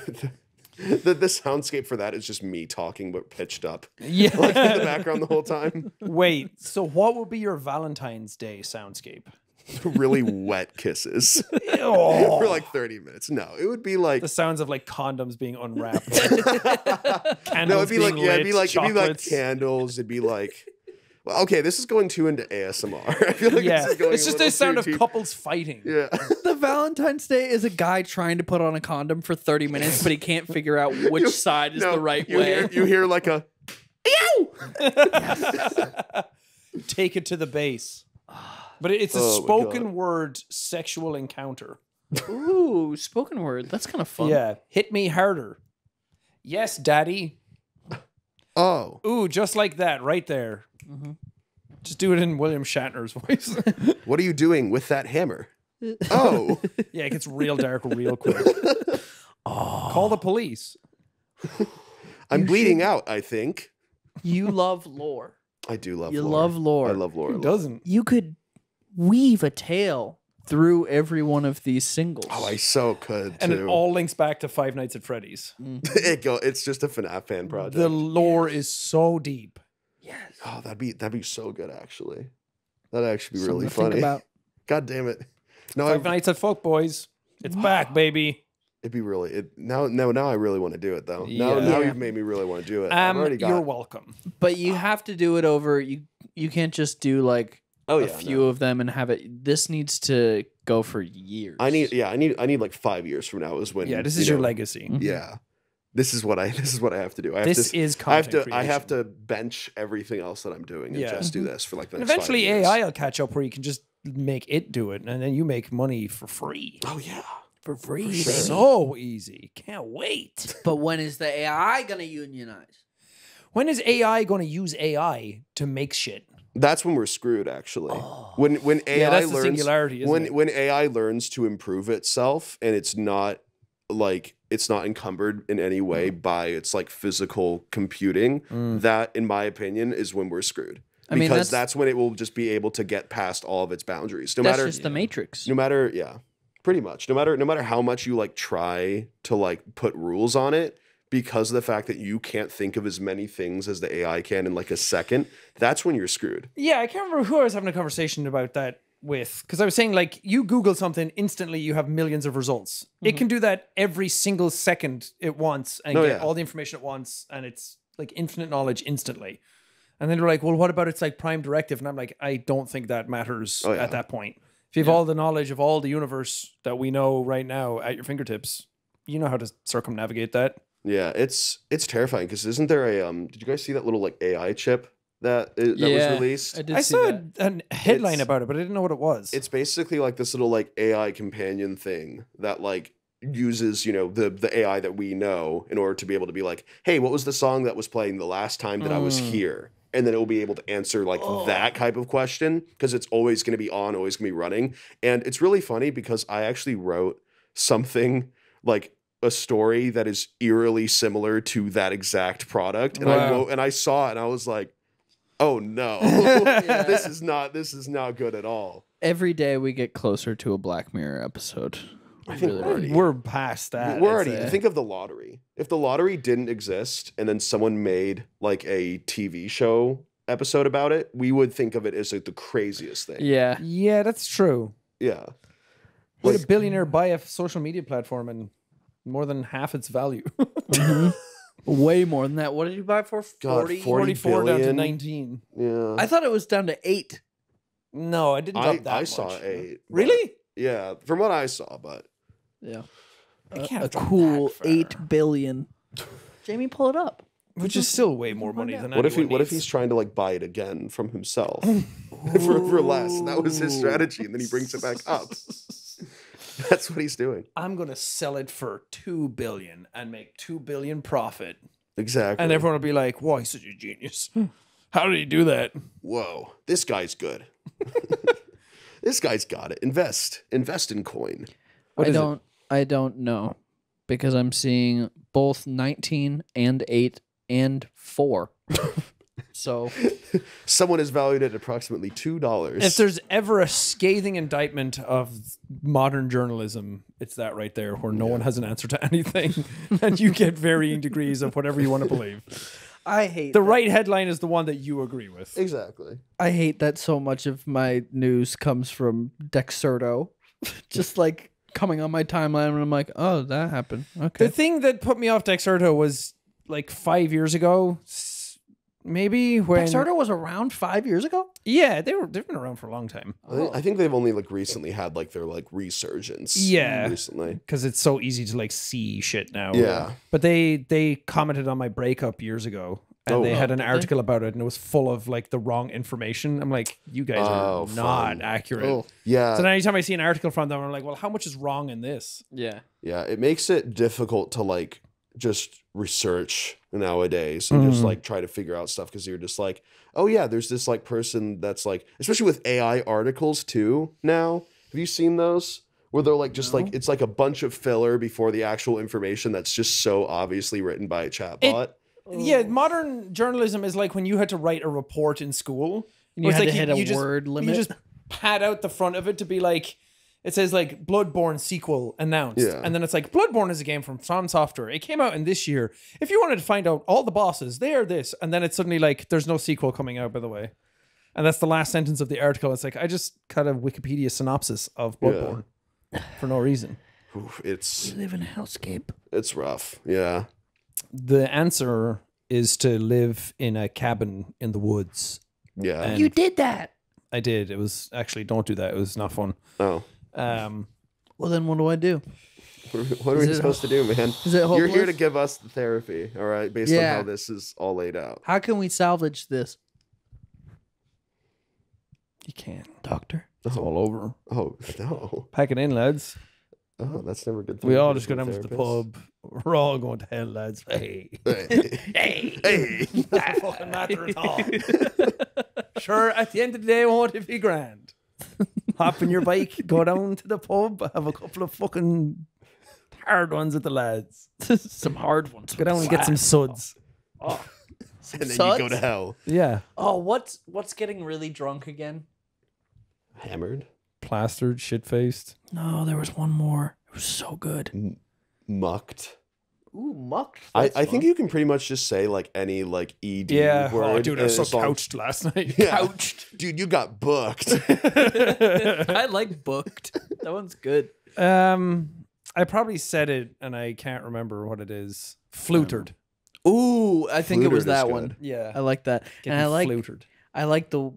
the soundscape for that is just me talking but pitched up Yeah. like in the background the whole time. Wait. So, what would be your Valentine's Day soundscape? Really wet kisses Oh. for like 30 minutes. No, it would be like The sounds of like condoms being unwrapped. no, it'd be like being yeah, it'd be lit, like chocolates. candles. It'd be like Okay, this is going too into ASMR. I feel like Yeah, this is going it's just a the sound little of too deep. couples fighting. Yeah. The Valentine's Day is a guy trying to put on a condom for 30 minutes, but he can't figure out which side is the right way. You hear like a Take it to the base. But it's a Oh my spoken God. word sexual encounter. Ooh, spoken word. That's kind of fun. Yeah. Hit me harder. Yes, daddy. oh. Ooh, just like that, right there. Just do it in William Shatner's voice. What are you doing with that hammer? Oh. Yeah, it gets real dark real quick. Call the police. I'm bleeding out, I think. You love lore. I do love You lore. love lore. I love lore. Who doesn't? You could weave a tale through every one of these singles. Oh, I so could And it too. all links back to Five Nights at Freddy's. It's just a FNAF fan project. The lore is so deep. Yes. Oh, that'd be so good actually. That'd actually be Something really to think funny. about. God damn it. No, Five Nights at Folk Boys. It's back, baby. it'd be really now I really want to do it though. Now Yeah. you've made me really want to do it. I've already got You're welcome. But you have to do it over. You can't just do like Oh, a yeah, few no. of them and have it. This needs to go for years. I need like 5 years from now is when Yeah, this is your know, legacy. Yeah. This is what I have to do. I have This to, is I have content to I have creation. to bench everything else that I'm doing and Yeah. just do this for like the And next 5 eventually years. AI will catch up where you can just make it do it, and then you make money for free. Oh yeah. for free. sure. So easy. Can't wait. But when is the AI gonna unionize? When is AI going to use AI to make shit? That's when we're screwed actually. When AI Yeah, that's the learns singularity, isn't it? when AI learns to improve itself and it's not encumbered in any way by its like physical computing, that in my opinion is when we're screwed. I mean, Because that's that's when it will just be able to get past all of its boundaries. No that's matter just the Matrix. no matter yeah, pretty much. No matter how much you like try to like put rules on it, because of the fact that you can't think of as many things as the AI can in like a second, that's when you're screwed. Yeah, I can't remember who I was having a conversation about that with, because I was saying like you Google something, instantly you have millions of results. It can do that every single second it wants and Oh, get yeah. all the information it wants, and it's like infinite knowledge instantly. And then they're like, well, what about its like prime directive? And I'm like, I don't think that matters Oh, yeah. at that point. If you have all the knowledge of all the universe that we know right now at your fingertips, you know how to circumnavigate that. Yeah, it's terrifying because isn't there a did you guys see that little like AI chip that was released? I did I see saw that. a headline It's- about it, but I didn't know what it was. It's basically like this little like AI companion thing that like uses, you know, the AI that we know in order to be able to be like, hey, what was the song that was playing the last time that I was here? And then it will be able to answer like that type of question because it's always going to be on, always going to be running. And it's really funny because I actually wrote something like a story that is eerily similar to that exact product. And Wow. I saw it and I was like, oh no, this is not good at all. Every day we get closer to a Black Mirror episode. I think we're already- We're past that. We're I'd already say. think of the lottery. If the lottery didn't exist and then someone made like a TV show episode about it, we would think of it as like the craziest thing. Yeah. Yeah, that's true. Yeah. Would Like- a billionaire buy a social media platform and more than half its value? Way more than that. What did you buy for? God, 40? 44 down to billion? 19. Yeah. I thought it was down to 8. No, I didn't drop that I much. saw 8. but- Really? Yeah, from what I saw, but Yeah. I can't A drop cool that far. 8 billion. Jamie, pull it up. Which is still way more money than what if anyone he's needs. trying to like buy it again from himself for less? And that was his strategy, and then he brings it back up. That's what he's doing. I'm gonna sell it for $2 billion and make $2 billion profit, Exactly. and everyone will be like, "Whoa, he's such a genius! How did he do that?" Whoa, this guy's good. This guy's got it. Invest in coin. I don't know because I'm seeing both 19 and 8 and 4. So Someone is valued at approximately $2. If there's ever a scathing indictment of modern journalism, it's that right there, where no one has an answer to anything, and you get varying degrees of whatever you want to believe. I hate The right headline is the one that you agree with. Exactly. I hate that so much of my news comes from Dexerto. Just like coming on my timeline and I'm like, oh, that happened. Okay. The thing that put me off Dexerto was like 5 years ago, maybe when Kickstarter was around 5 years ago. yeah, they've been around for a long time. I think they've only like recently had like their like resurgence. Yeah. Recently. Because it's so easy to like see shit now. Yeah. But they commented on my breakup years ago. And they had an article about it, and it was full of like the wrong information. I'm like, you guys are not accurate. Oh. Yeah. So then anytime I see an article from them, I'm like, well, how much is wrong in this? Yeah. Yeah. It makes it difficult to like just research nowadays and just like try to figure out stuff because you're just like, oh yeah, there's this like person that's like, especially with AI articles too now. Have you seen those? Where they're like just like it's like a bunch of filler before the actual information that's just so obviously written by a chatbot. Yeah, modern journalism is like when you had to write a report in school. And you where had it's to like hit a word limit. You just pad out the front of it to be like, it says like Bloodborne sequel announced. Yeah. And then it's like, Bloodborne is a game from From Software. It came out in this year. If you wanted to find out all the bosses, they are this. And then it's suddenly like, there's no sequel coming out, by the way. And that's the last sentence of the article. It's like, I just cut a Wikipedia synopsis of Bloodborne for no reason. Oof, it's live in a hellscape. it's rough. Yeah. The answer is to live in a cabin in the woods. Yeah. And You did that. I did. It was actually, don't do that. It was not fun. Oh. Well, then what do I do? What are we supposed to do, man? Is it You're here to hopeless? give us the therapy, all right, based on Yeah. how this is all laid out. How can we salvage this, You can't. Doctor? It's all over. Oh no. Pack it in, lads. Oh, that's never good. We all therapy just go from down to the therapists. pub. We're all going to hell, lads. Hey. Hey. Hey. Doesn't fucking matter at all. Sure, at the end of the day, won't it be grand? Hop on your bike, go down to the pub, have a couple of fucking hard ones with the lads. Some hard ones. Go down and get some suds. Oh. And then Suds? you go to hell. Yeah. Oh, what's getting really drunk again? Hammered. Plastered, shit-faced. No, there was one more. It was so good. Mucked. Ooh, mucked. I think you can pretty much just say like any like ED Yeah. word. Oh, dude, I was so as long- couched last night. Yeah. Couched. Dude, you got booked. I like booked. That one's good. I probably said it, and I can't remember what it is. Flutered. Ooh, I think it was Flutered is that good. one. Yeah. I like that. Getting And I like flutered. the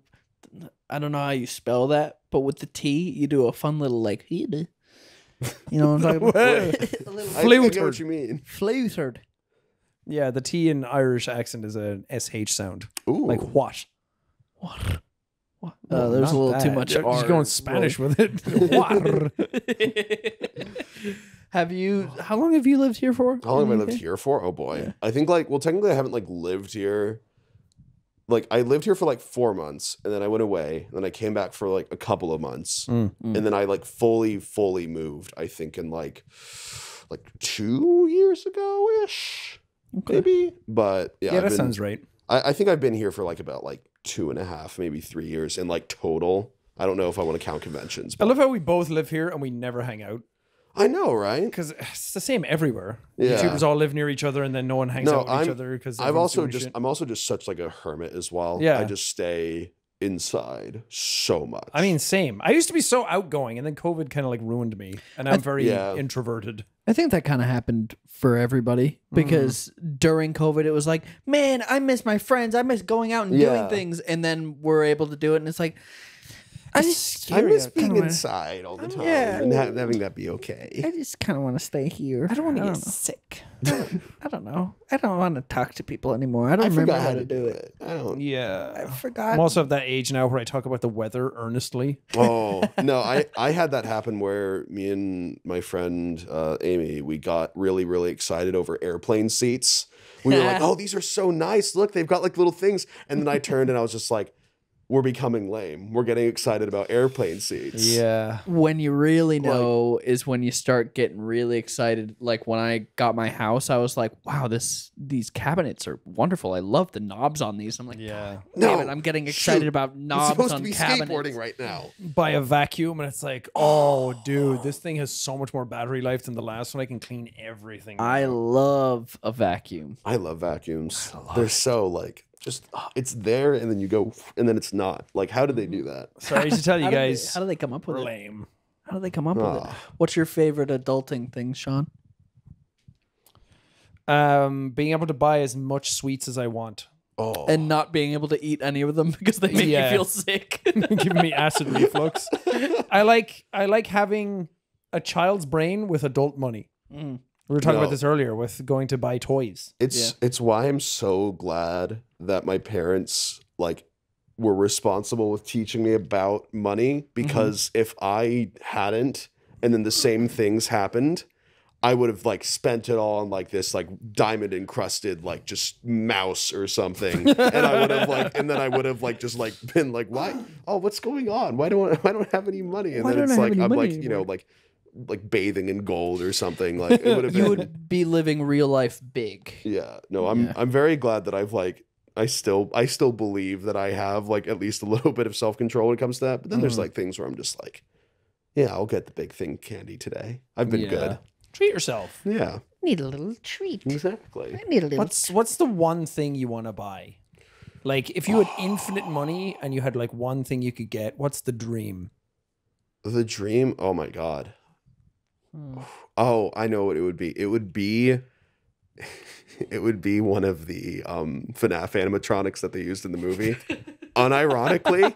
I don't know how you spell that, but with the T, you do a fun little like you know what I'm talking about? A little I think I get Flutered. what you mean. flutered. Yeah, the T in Irish accent is an SH sound. Ooh. Like what? What? What? No, There's a not little too that. much Just R. going Spanish with it. What? Have you? How long have you lived here for? How long have I in the lived UK? here for? Oh boy. I think like, well, technically I haven't like lived here. Like I lived here for like 4 months and then I went away and then I came back for like a couple of months and then I like fully moved, I think in like 2 years ago ish, maybe. But yeah, Yeah, that sounds right. I think I've been here for like about like 2.5, maybe 3 years in like total. I don't know if I want to count conventions, I but love how we both live here and we never hang out. I know, right? Because it's the same everywhere. Yeah. YouTubers all live near each other and then no one hangs out with each other because I'm also just such like a hermit as well. Yeah. I just stay inside so much. I mean, same. I used to be so outgoing and then COVID kind of like ruined me and I'm very Yeah. introverted. I think that kind of happened for everybody because during COVID, it was like, man, I miss my friends. I miss going out and Yeah. doing things. And then we're able to do it. And it's like, I just miss kinda being wanna- inside all the time Yeah. and having that be okay. I just kind of want to stay here. I don't want to get sick. I don't know. I don't want to talk to people anymore. I don't I remember forgot how to do it. I don't. Yeah. I forgot. I'm also at that age now where I talk about the weather earnestly. Oh no, I had that happen where me and my friend Amy, we got really excited over airplane seats. We were like, oh, these are so nice. Look, they've got like little things. And then I turned and I was just like, we're becoming lame. We're getting excited about airplane seats. Yeah. When you really know is when you start getting really excited. Like when I got my house, I was like, wow, these cabinets are wonderful. I love the knobs on these. I'm like, Yeah. damn it, I'm getting excited about I'm knobs supposed on to be cabinets. skateboarding right now. Buy a vacuum and it's like, oh, dude, this thing has so much more battery life than the last one. I can clean everything. I love a vacuum. I love vacuums. They're so like just it's there and then you go and then it's not. Like how did they do that? Sorry to tell you guys. How do they come up with we're it? lame. How do they come up with it? Ah. What's your favorite adulting thing, Sean? Being able to buy as much sweets as I want. Oh. and not being able to eat any of them because they make Yeah. you feel sick. Giving me acid reflux. I like having a child's brain with adult money. Mm. We were talking No. about this earlier with going to buy toys. It's why I'm so glad that my parents like were responsible with teaching me about money, because if I hadn't and then the same things happened, I would have like spent it all on like this like diamond encrusted like just mouse or something, and I would have like, and then I would have like just like been like, why? Oh, what's going on? Why don't I have any money? And Why then don't it's I have like any I'm money like, you know, like bathing in gold or something. Like it would have You been. would be living real life big. Yeah, no, I'm very glad that I've like I still believe that I have like at least a little bit of self control when it comes to that. But then there's like things where I'm just like, yeah, I'll get the big thing candy today. I've been good. Treat yourself. Yeah, Need a little treat. exactly. I need a little. What's the one thing you want to buy? Like if you had infinite money and you had like one thing you could get, what's the dream? The dream. Oh my god. Oh, I know what it would be. It would be. It would be one of the FNAF animatronics that they used in the movie. Unironically,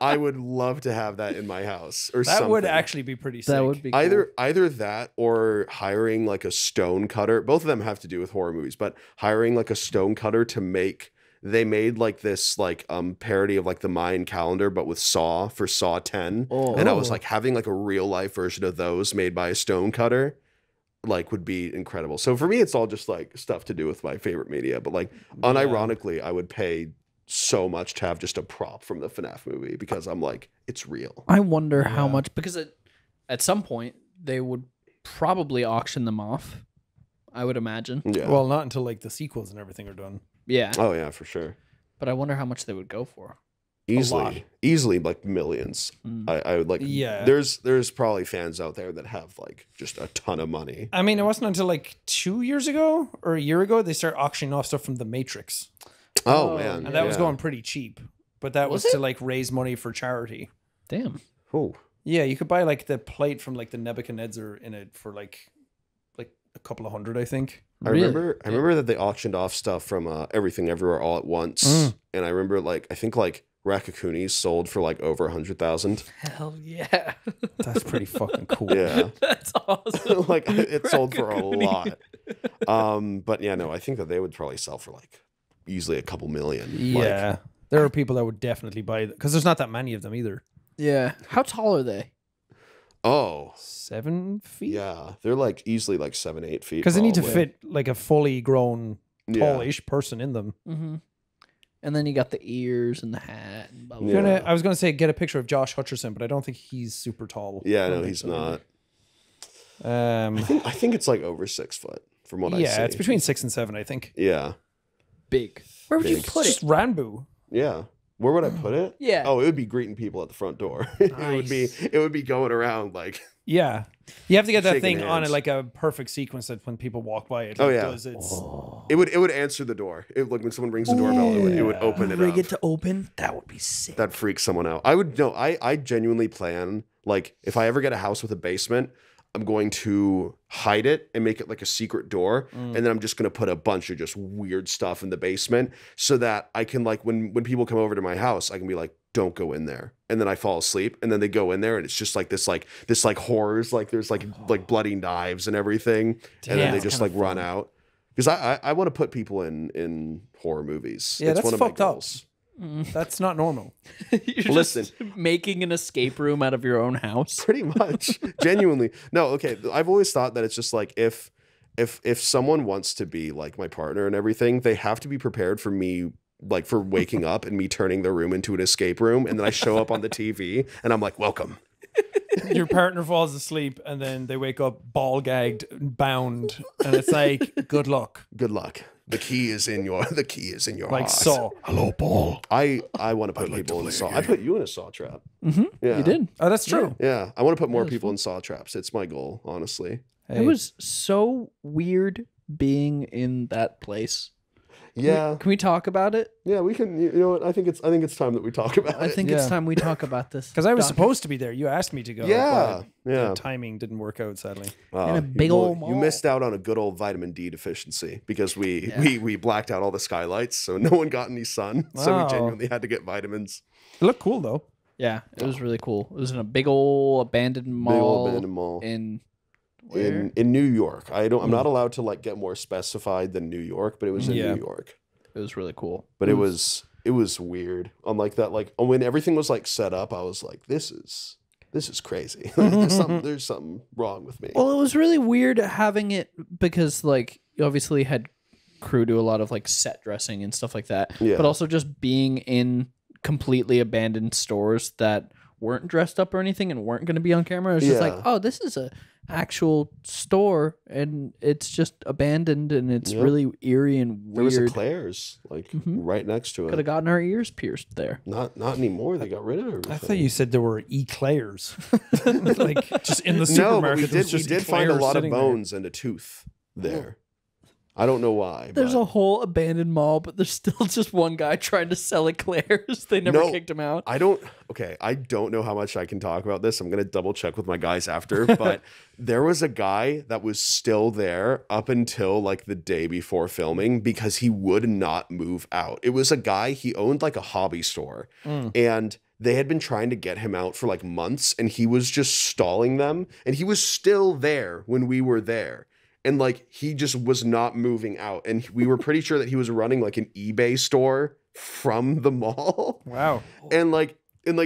I would love to have that in my house or That something. would actually be pretty sick. That would be cool. Either that or hiring like a stone cutter. Both of them have to do with horror movies, but hiring like a stone cutter to make. They made like this like parody of like the Mayan calendar, but with Saw for Saw 10. Oh. And I was like having like a real life version of those made by a stone cutter, like would be incredible. So for me, it's all just like stuff to do with my favorite media. But like unironically, I would pay so much to have just a prop from the FNAF movie because I'm like, it's real. I wonder how much, because at some point they would probably auction them off, I would imagine. Yeah. Well, not until like the sequels and everything are done. Yeah. Oh yeah, for sure. But I wonder how much they would go for. Easily like millions. I would like. Yeah. There's probably fans out there that have like just a ton of money. I mean, it wasn't until like 2 years ago or a year ago they started auctioning off stuff from The Matrix, Oh man, and that was yeah. going pretty cheap. But that was to like raise money for charity. Damn. Oh, Yeah, you could buy like the plate from like the Nebuchadnezzar in it for like a couple of hundred, I think. I remember that they auctioned off stuff from Everything Everywhere All at Once, and I remember like I think like Raccacoonie's sold for like over 100,000. Hell yeah. That's pretty fucking cool. Yeah, That's awesome. like it sold for a Raccacoonie. lot. But yeah, no, I think that they would probably sell for like easily a couple million. Yeah. Like, There are people that would definitely buy it because there's not that many of them either. Yeah. How tall are they? oh 7 feet? yeah, they're like easily like 7-8 feet. Because they need to probably. fit like a fully grown, Yeah. tallish person in them. Mm-hmm. And then you got the ears and the hat. And blah, blah, Yeah. blah. I was going to say get a picture of Josh Hutcherson, but I don't think he's super tall. Yeah, I don't no, think he's so not. either. I think it's like over 6 foot from what I see. Yeah, it's between 6 and 7, I think. Yeah, Big. Where would you Big. put Just it? Ranboo. yeah. Where would I put it? Yeah. Oh, it would be greeting people at the front door. It would be going around like. Yeah. You have to get that Shaking thing on hands. it like a perfect sequence that when people walk by it. Oh, like, yeah. does its, It would answer the door. Like when someone rings the doorbell, it would open it up. to open? That would be sick. That freaks someone out. I genuinely plan, like, if I ever get a house with a basement, I'm going to hide it and make it like a secret door. And then I'm just going to put a bunch of just weird stuff in the basement so that I can, like, when people come over to my house, I can be like, don't go in there. And then I fall asleep and then they go in there and it's just like this horrors, like there's like bloody knives and everything. And then they just like run out. Because I want to put people in horror movies. Yeah, it's that's one of my fucked up. goals. That's not normal. You're Listen. just making an escape room out of your own house. Pretty much. Genuinely. No, okay. I've always thought that it's just like if someone wants to be like my partner and everything, they have to be prepared for me, like for waking up and me turning their room into an escape room. And then I show up on the TV and I'm like, welcome. Your partner falls asleep and then they wake up ball gagged, bound, and it's like, good luck. Good luck. The key is in your Like heart. Saw. Hello, Paul. I want to put people in Saw. I put you in a Saw trap. Mm-hmm. Yeah. You did. Oh, that's true. Yeah. I want to put more people in Saw traps. It's my goal, honestly. Hey. It was so weird being in that place. Yeah, Can we talk about it? yeah, we can. You know what? I think it's time that we talk about I it. think it's time we talk about this. Because I was Doc. supposed to be there. You asked me to go. Yeah, but yeah. The timing didn't work out, sadly. In a big old You mall. missed out on a good old vitamin D deficiency because we blacked out all the skylights, so no one got any sun. So we Wow. genuinely had to get vitamins. It looked cool, though. Yeah, it was really cool. It was in a big old abandoned mall. Big old abandoned mall In where? in New York. I'm not allowed to like get more specified than New York, but it was in Yeah. New York. It was really cool. But it was weird. On like that, like when everything was like set up, I was like, this is crazy. There's something wrong with me. Well, it was really weird having it because like you obviously had crew do a lot of like set dressing and stuff like that. Yeah. But also just being in completely abandoned stores that weren't dressed up or anything and weren't going to be on camera. It was just like, Yeah. oh, this is a actual store and it's just abandoned and it's Yep. really eerie and There was a weird. Claire's like Mhm. right next to Could have it. gotten our ears pierced there. Not anymore. They got rid of everything. I thought you said there were eclairs. Like, just in the supermarket. No, but we there was did just find a eclairs lot of sitting there. bones and a tooth there. I don't know why. There's but a whole abandoned mall, but there's still just one guy trying to sell eclairs. They never No. kicked him out. I don't know how much I can talk about this. I'm going to double check with my guys after, but there was a guy that was still there up until like the day before filming because he would not move out. It was a guy, he owned like a hobby store and they had been trying to get him out for like months and he was just stalling them and he was still there when we were there. And like he just was not moving out. And we were pretty sure that he was running like an eBay store from the mall. Wow. And like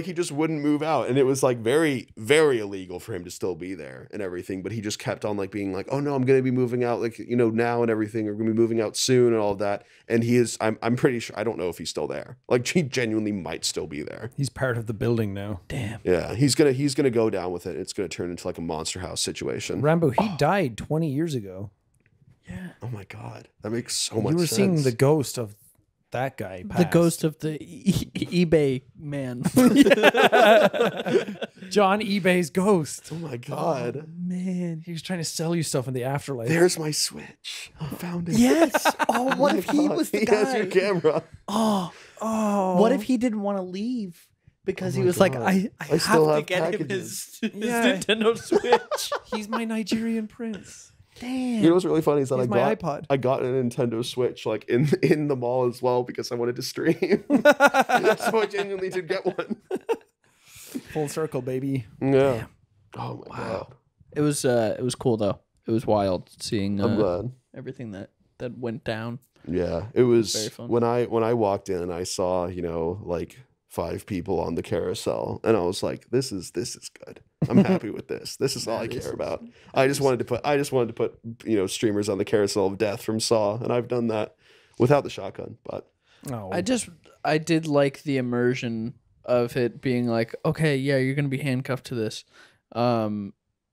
he just wouldn't move out. And it was like very, very illegal for him to still be there and everything. But he just kept on like being like, oh no, I'm gonna be moving out like, you know, now and everything. We're gonna be moving out soon and all of that. And he is, I'm pretty sure, I don't know if he's still there. Like he genuinely might still be there. He's part of the building now. Damn. Yeah. He's gonna go down with it. It's gonna turn into like a Monster House situation. Ranboo, he died 20 years ago. Yeah. Oh my God. That makes so much You were sense. seeing the ghost of that guy. The passed. ghost of the eBay man. John eBay's ghost. Oh my God. Man. He was trying to sell you stuff in the afterlife. There's my Switch. I found it. Yes. Oh, what my if he God. was the He guy? has your camera. Oh. Oh. What if he didn't want to leave? Because Oh he my was like, God. I I still have to have get packages. him his Yeah. Nintendo Switch. He's my Nigerian prince. Damn. You know what's really funny is that He's my iPod. I got a Nintendo Switch like in the mall as well because I wanted to stream. So I genuinely did get one. Full circle, baby. Yeah. Oh my God. It was cool though. It was wild seeing I'm glad. everything that went down. Yeah. It was Very fun. when I walked in, I saw, you know, like 5 people on the carousel and I was like, this is good. I'm happy with this. This is all I care about. I just wanted to put, you know, streamers on the carousel of death from Saw, and I've done that without the shotgun, but Oh. I did like the immersion of it being like, okay, yeah, you're gonna be handcuffed to this.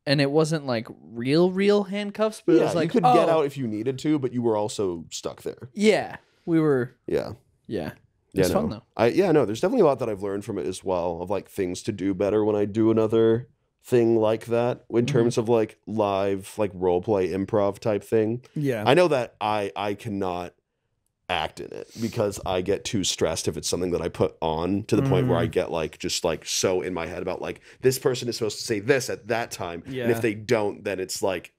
And it wasn't like real handcuffs, but it was like you could get oh, out if you needed to, but you were also stuck there. Yeah. We were Yeah. yeah. Yeah, It's fun no. though. There's definitely a lot that I've learned from it as well, of like things to do better when I do another thing like that in terms of like live, like role play improv type thing. Yeah. I know that I cannot act in it because I get too stressed if it's something that I put on to the point where I get like just like so in my head about like this person is supposed to say this at that time. And Yeah. if they don't, then it's like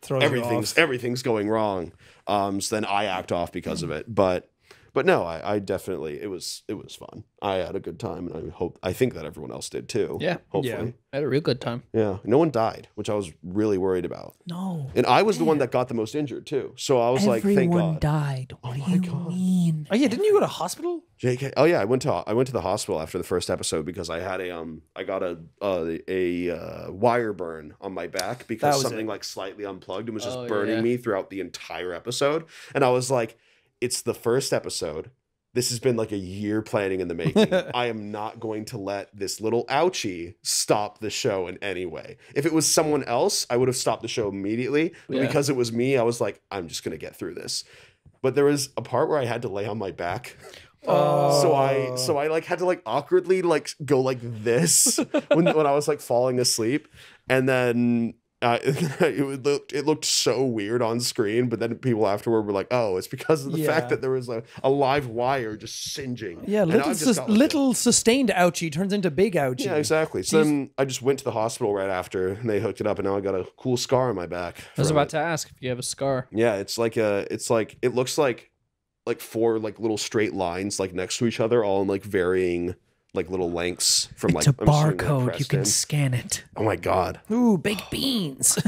Throws you off. everything's going wrong. So then I act off because of it. But no, I definitely it was fun. I had a good time, and I think that everyone else did too. Yeah. Hopefully. I had a real good time. Yeah. No one died, which I was really worried about. No. And I was the one that got the most injured too. So I was like, thank God. died. What do you mean? Oh yeah, didn't you go to hospital? JK. Oh yeah, I went to the hospital after the first episode because I had I got a wire burn on my back That because was something it. like slightly unplugged and was just Oh, burning yeah. me throughout the entire episode. And I was like, it's the first episode. This has been like a year planning in the making. I am not going to let this little ouchie stop the show in any way. If it was someone else, I would have stopped the show immediately. But Yeah. because it was me, I was like, I'm just going to get through this. But there was a part where I had to lay on my back. So I like had to like awkwardly like go like this when I was like falling asleep. And then it looked so weird on screen, but then people afterward were like, "Oh, it's because of the fact that there was a live wire just singeing." Yeah, And I've just got, like, little sustained ouchie turns into big ouchie. Yeah, exactly. So then I just went to the hospital right after, and they hooked it up, and now I got a cool scar on my back. I was from about it. to ask if you have a scar. Yeah, it looks like four like little straight lines like next to each other, all in like varying like little lengths from It's like a I'm assuming they're barcode. You pressed can in. scan it. Oh my god. Ooh, baked beans.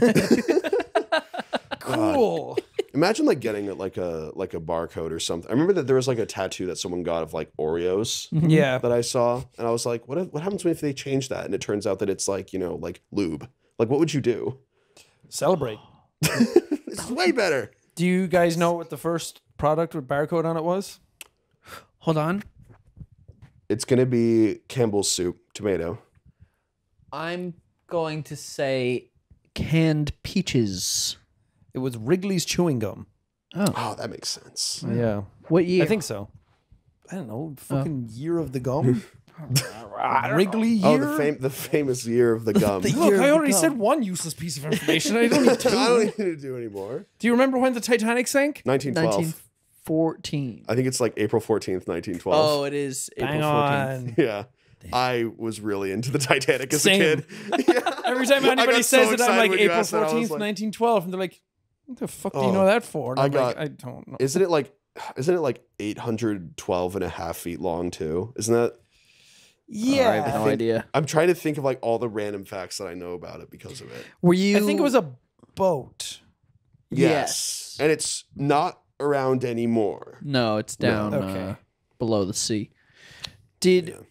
Cool. Imagine like getting like a barcode or something. I remember that there was like a tattoo that someone got of like Oreos Yeah. that I saw, and I was like, what happens if they change that? And it turns out that it's like, like lube. Like, what would you do? Celebrate. It's way better. Do you guys know what the first product with barcode on it was? Hold on. It's gonna be Campbell's soup, tomato. I'm going to say canned peaches. It was Wrigley's chewing gum. Oh, that makes sense. Yeah. What year? I think so. I don't know. Fucking year of the gum. Wrigley year. Oh, the famous year of the gum. Look, I already said one useless piece of information. I don't need I two. don't need to do anymore. Do you remember when the Titanic sank? 1912. 1914. I think it's like April 14th, 1912. Oh, it is April Bang 14th. on. Yeah. I was really into the Titanic as Same. a kid. Yeah. Every time I anybody got says so it, I'm excited like when you April asked that. I was 14th, like, 1912. And they're like, what the fuck do you Oh, know that for? And I I'm like, got- I don't know. Isn't it like 812 and a half feet long too? Isn't that? Yeah. I have no idea. I'm trying to think of like all the random facts that I know about it because of it. Were you? I think it was a boat. Yes. And it's not around anymore. No, it's down Okay. below the sea.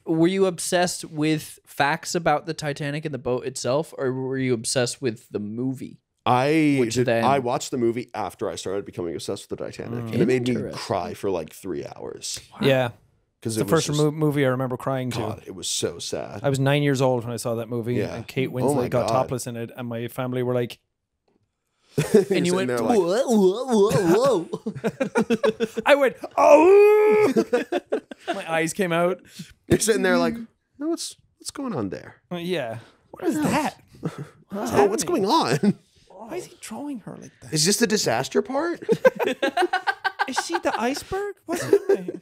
Were you obsessed with facts about the Titanic and the boat itself, or were you obsessed with the movie? I watched the movie after I started becoming obsessed with the Titanic, and it made me Interesting. cry for like 3 hours Yeah. because The first movie I remember crying to. God, it was so sad. I was 9 years old when I saw that movie, Yeah. and Kate Oh my Winslet got God. topless in it, and my family were like, And you went, there whoa, like, whoa, whoa. I went, oh! My eyes came out. you're sitting there like, no, what's going on there? Yeah. What is that? Oh, what's going on? Why is he drawing her like that? Is this the disaster part? Is she the iceberg? What's happening?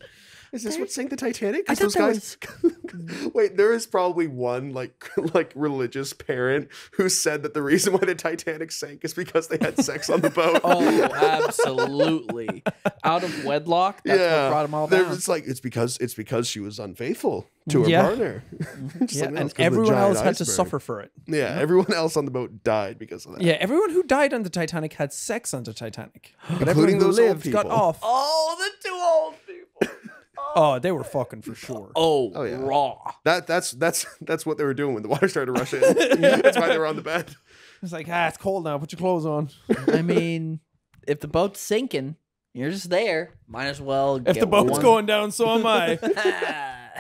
Is this what sank the Titanic? I 'Cause thought those that guys. Wait, there is probably one like religious parent who said that the reason why the Titanic sank is because they had sex on the boat. Oh, absolutely. Out of wedlock, that's what brought them all They're down. just like it's because she was unfaithful to her Yeah. partner. Just Yeah, like, no, and it's 'cause of the everyone giant else had to iceberg. suffer for it. Yeah, everyone else on the boat died because of that. Yeah, everyone who died on the Titanic had sex on the Titanic. But Including everyone who those old lived got people. off. Oh, the two old people. Oh, they were fucking for sure. Oh, yeah. raw. That's what they were doing when the water started to rush in. That's why they were on the bed. It's like, it's cold now. Put your clothes on. I mean, if the boat's sinking, you're just there. Might as well If get the boat's one. going down, so am I.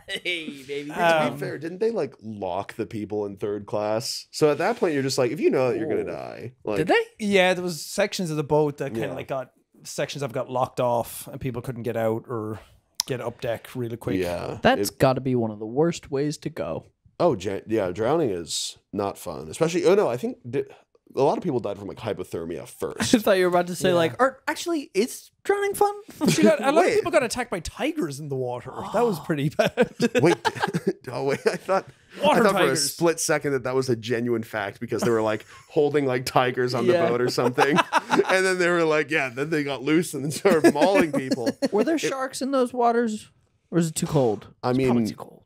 Hey, baby. To be fair, didn't they like lock the people in third class? So at that point, you're just like, if you know that you're gonna die, like, Did they? Yeah, there was sections of the boat that kind Yeah. of like got sections of got locked off, and people couldn't get out or get up deck really quick. Yeah, That's got to be one of the worst ways to go. yeah. Drowning is not fun, especially. Oh no, I think a lot of people died from like hypothermia I first. thought you were about to say or actually, is drowning fun? A lot of people got attacked by tigers in the water. That was pretty bad. Wait, I thought Water for a tigers. split second that was a genuine fact because they were like holding like tigers on the Yeah. boat or something, and then they were like, yeah, then they got loose and then started mauling people. Were there sharks in those waters, or is it too cold? I It's probably mean, too cold.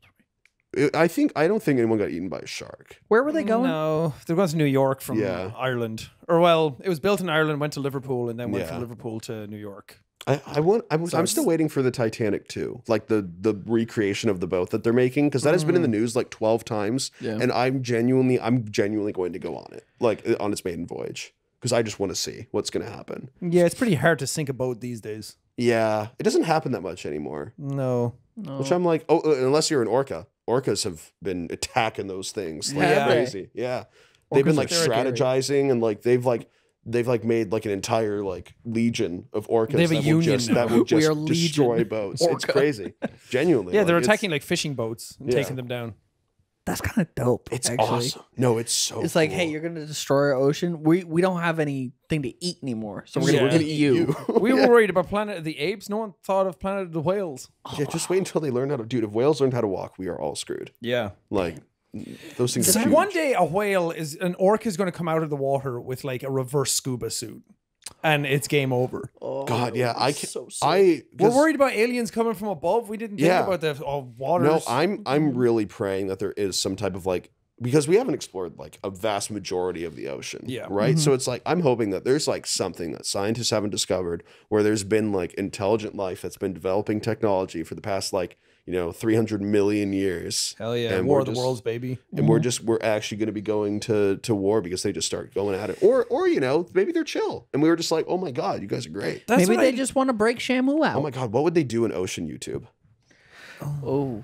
I don't think anyone got eaten by a shark. Where were they going? No, they went to New York from Yeah. Ireland. Or well, it was built in Ireland, went to Liverpool, and then went Yeah. from Liverpool to New York. I'm still waiting for the Titanic 2, like the recreation of the boat that they're making, because that has been in the news like 12 times, Yeah. and I'm genuinely going to go on it, like on its maiden voyage, because I just want to see what's going to happen. Yeah, it's pretty hard to sink a boat these days. Yeah, it doesn't happen that much anymore. No. Which I'm like, unless you're an orca. Orcas have been attacking those things like Yeah. crazy. Yeah, they've been Orcas like are scary. strategizing and like they've made like an entire like legion of orcas They have a that will union just, now. that will We just are destroy Legion boats. It's Orca. crazy, genuinely. Yeah, they're like, it's- attacking like fishing boats and Yeah. taking them down. That's kind of dope. It's actually. awesome. No, it's so It's like, cool. hey, you're gonna destroy our ocean. We don't have anything to eat anymore, so we're Yeah. gonna eat you. We were worried about Planet of the Apes. No one thought of Planet of the Whales. Yeah, just wait until they learn how to. Dude, if whales learned how to walk, we are all screwed. Yeah. Like, those things. So are huge. one day an orc is going to come out of the water with like a reverse scuba suit, and it's game over. Oh, God, yeah, I can. so sick. We're 'Cause- worried about aliens coming from above. We didn't think Yeah. about the waters. No, I'm really praying that there is some type of like, because we haven't explored like a vast majority of the ocean. Yeah. Right. So it's like I'm hoping that there's like something that scientists haven't discovered where there's been like intelligent life that's been developing technology for the past like 300 million years. Hell yeah, And War we're of the just- Worlds, baby. And we're actually going to be going to war because they just start going at it, or maybe they're chill and we were just like, oh my God, you guys are great. That's Maybe what they I- just want to break Shamu out. Oh my God, what would they do in ocean YouTube? Oh.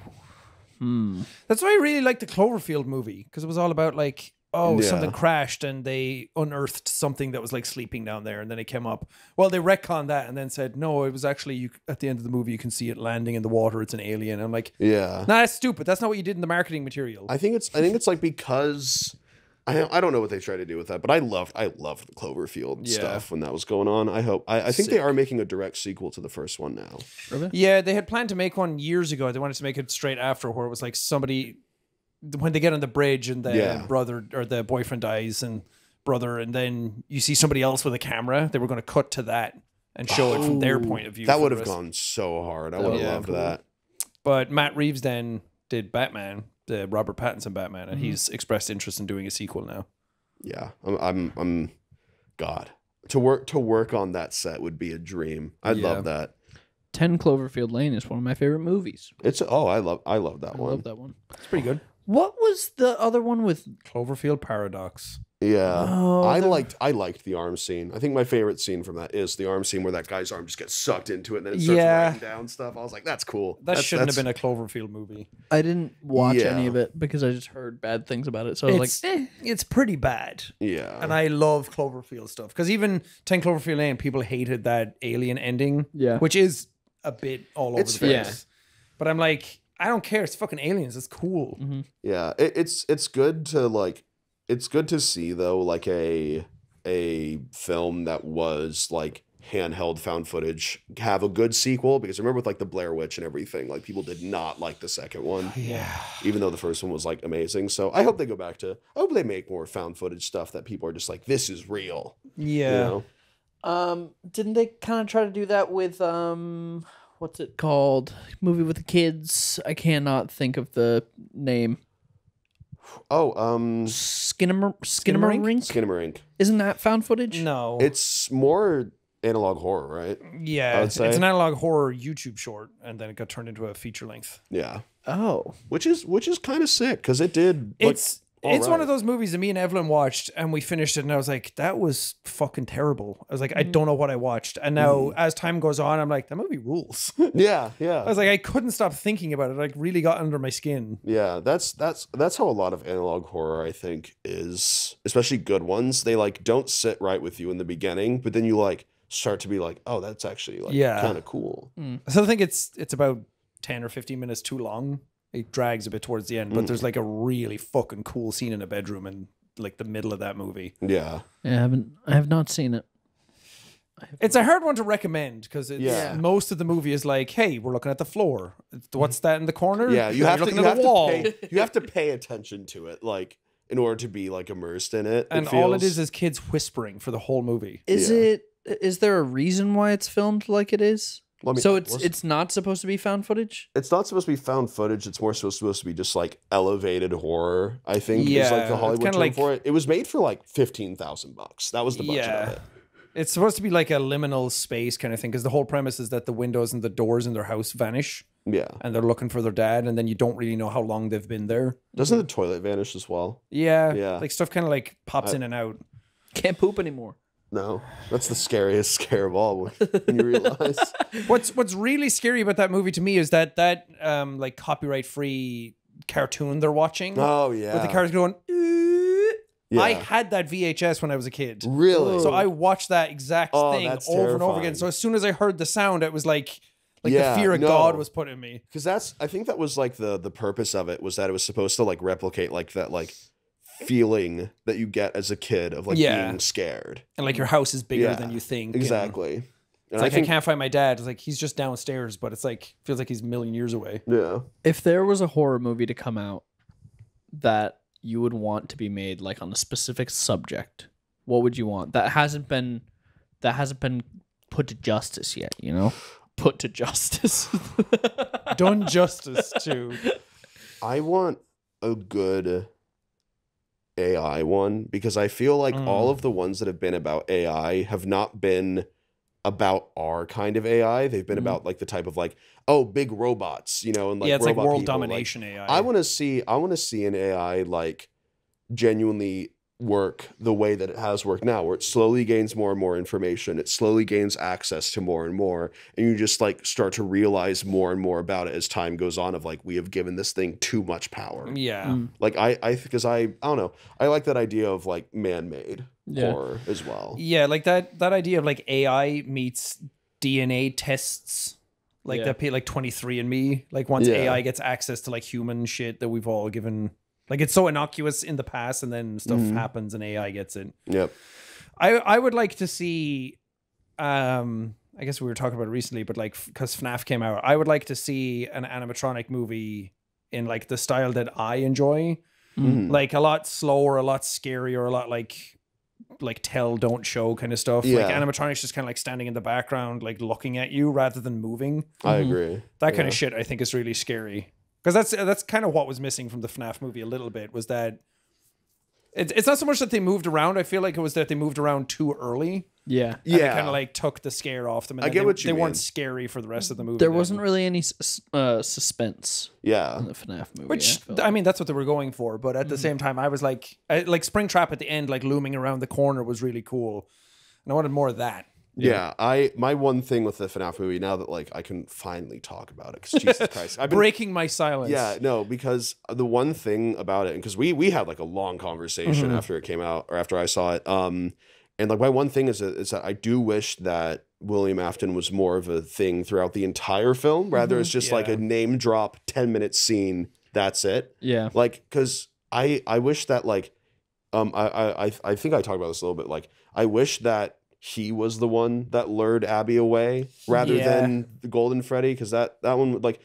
That's why I really liked the Cloverfield movie, because it was all about like, Yeah. something crashed and they unearthed something that was like sleeping down there, and then it came up. Well, they retconned that and then said, no, it was actually at the end of the movie you can see it landing in the water. It's an alien. I'm like, Yeah. nah, that's stupid. That's not what you did in the marketing material. I think it's like because I don't know what they try to do with that, but I loved the Cloverfield Yeah. stuff when that was going on. I think they are making a direct sequel to the first one now. Yeah, they had planned to make one years ago. They wanted to make it straight after, where it was like somebody when they get on the bridge and the Yeah. brother or the boyfriend dies and and then you see somebody else with a camera. They were going to cut to that and show it from their point of view. That for would the have rest. gone so hard. I would have yeah, loved cool. that. But Matt Reeves then did Batman, the Robert Pattinson Batman, and he's expressed interest in doing a sequel now. Yeah, I'm God. To work on that set would be a dream. I'd Yeah. love that. 10 Cloverfield Lane is one of my favorite movies. I love that I one. love that one. It's pretty good. What was the other one with? Cloverfield Paradox. Yeah. Oh, I liked the arm scene. I think my favorite scene from that is the arm scene where that guy's arm just gets sucked into it and then it starts Yeah. writing down stuff. I was like, that's cool. That shouldn't have been a Cloverfield movie. I didn't watch Yeah. any of it because I just heard bad things about it. So I was like, It's pretty bad. Yeah. And I love Cloverfield stuff. Because even 10 Cloverfield Lane, people hated that alien ending. Yeah. Which is a bit all over It's the fair. place. But I'm like, I don't care. It's fucking aliens. It's cool. Yeah, it's good to see though, like a film that was like handheld found footage have a good sequel, because I remember with like the Blair Witch and everything, like people did not like the second one. Yeah. Even though the first one was like amazing. So I hope they go back to I hope they make more found footage stuff that people are just like, this is real. Yeah. You know? didn't they kind of try to do that with what's it called? Movie with the kids. I cannot think of the name. Oh, Skinamarink? Skinamarink. Isn't that found footage? No. It's more analog horror, right? yeah. I would It's say. an analog horror YouTube short, and then it got turned into a feature length. Yeah. Oh. Which is kind of sick because it did. Like, It's all one right. of those movies that me and Evelyn watched, and we finished it, and I was like, that was fucking terrible. I was like, I don't know what I watched. And now, as time goes on, I'm like, that movie rules. Yeah, I yeah. was like, I couldn't stop thinking about it. Like, really got under my skin. Yeah, that's how a lot of analog horror, I think, is, especially good ones. They like don't sit right with you in the beginning, but then you like start to be like, oh, that's actually like Yeah. kind of cool. So I think it's about 10 or 15 minutes too long. It drags a bit towards the end, but there's like a really fucking cool scene in a bedroom in like the middle of that movie. Yeah. Yeah, I have not seen it. It's a hard one to recommend because Yeah. most of the movie is like, hey, we're looking at the floor. What's that in the corner? Yeah, you You're have to looking you at have the to wall. you have to pay attention to it, like in order to be like immersed in it. And all it is kids whispering for the whole movie. Is there a reason why it's filmed like it is? Well, I mean, So what's- it's not supposed to be found footage? it's not supposed to be found footage. It's more supposed to be just like elevated horror. I think is Yeah, like the it's Hollywood kinda term like- for it. It was made for like $15,000. That was the budget of it. It's supposed to be like a liminal space kind of thing because the whole premise is that the windows and the doors in their house vanish Yeah. and they're looking for their dad, and then you don't really know how long they've been there. Doesn't the toilet vanish as well? Yeah. Yeah. Like stuff kind of like pops in and out. Can't poop anymore. No, that's the scariest scare of all when you realize. What's really scary about that movie to me is that like copyright free cartoon they're watching Oh yeah, with the characters going. Yeah. I had that VHS when I was a kid. Really? So I watched that exact Oh, thing that's over and over again. terrifying. So as soon as I heard the sound, it was like Like Yeah, the fear of no. God was put in me. Because I think that was like the purpose of it, was that it was supposed to like replicate like that like feeling that you get as a kid of like being scared. And like your house is bigger than you think. Exactly. And And like, I think, I can't find my dad. It's like, he's just downstairs, but it's like, feels like he's a million years away. yeah. If there was a horror movie to come out that you would want to be made like on a specific subject, what would you want? That hasn't been put to justice yet, you know? Put to justice. Done justice to. I want a good AI one, because I feel like all of the ones that have been about AI have not been about our kind of AI. They've been about like the type of like, oh, big robots, you know, and like Yeah, it's like robot world people. domination Like, AI. I want to see an AI like genuinely work the way that it has worked now, where it slowly gains more and more information, it slowly gains access to more and more, and you just like start to realize more and more about it as time goes on, of like, we have given this thing too much power. Yeah. Like because I don't know, I like that idea of like man-made horror as well. Yeah, like that idea of like AI meets DNA tests. Like that like 23andMe. Like once AI gets access to like human shit that we've all given. Like it's so innocuous in the past, and then stuff happens and AI gets it. Yep. I would like to see, I guess we were talking about it recently, but like, because FNAF came out, I would like to see an animatronic movie in like the style that I enjoy. Like a lot slower, a lot scarier, a lot like tell, don't show kind of stuff. Yeah. Like animatronics just kind of like standing in the background, like looking at you rather than moving. I agree. That kind of shit I think is really scary. Because that's kind of what was missing from the FNAF movie a little bit, was that it's not so much that they moved around. I feel like it was that they moved around too early. Yeah. And it kind of like took the scare off them. And I then get what you they mean. weren't scary for the rest of the movie. There then. wasn't really any suspense Yeah. in the FNAF movie. Which, felt. I mean, that's what they were going for. But at the same time, I was like Springtrap at the end, like looming around the corner was really cool. And I wanted more of that. Yeah, my one thing with the FNAF movie, now that like I can finally talk about it, because Jesus Christ, I've been Breaking my silence. Yeah, no, because the one thing about it, and because we had like a long conversation after it came out, or after I saw it, and like my one thing is that I do wish that William Afton was more of a thing throughout the entire film, rather it's just like a name drop 10-minute scene, that's it. Yeah. Like, because I wish that like I think I talked about this a little bit, like I wish that he was the one that lured Abby away rather than the Golden Freddy, because that one would, like,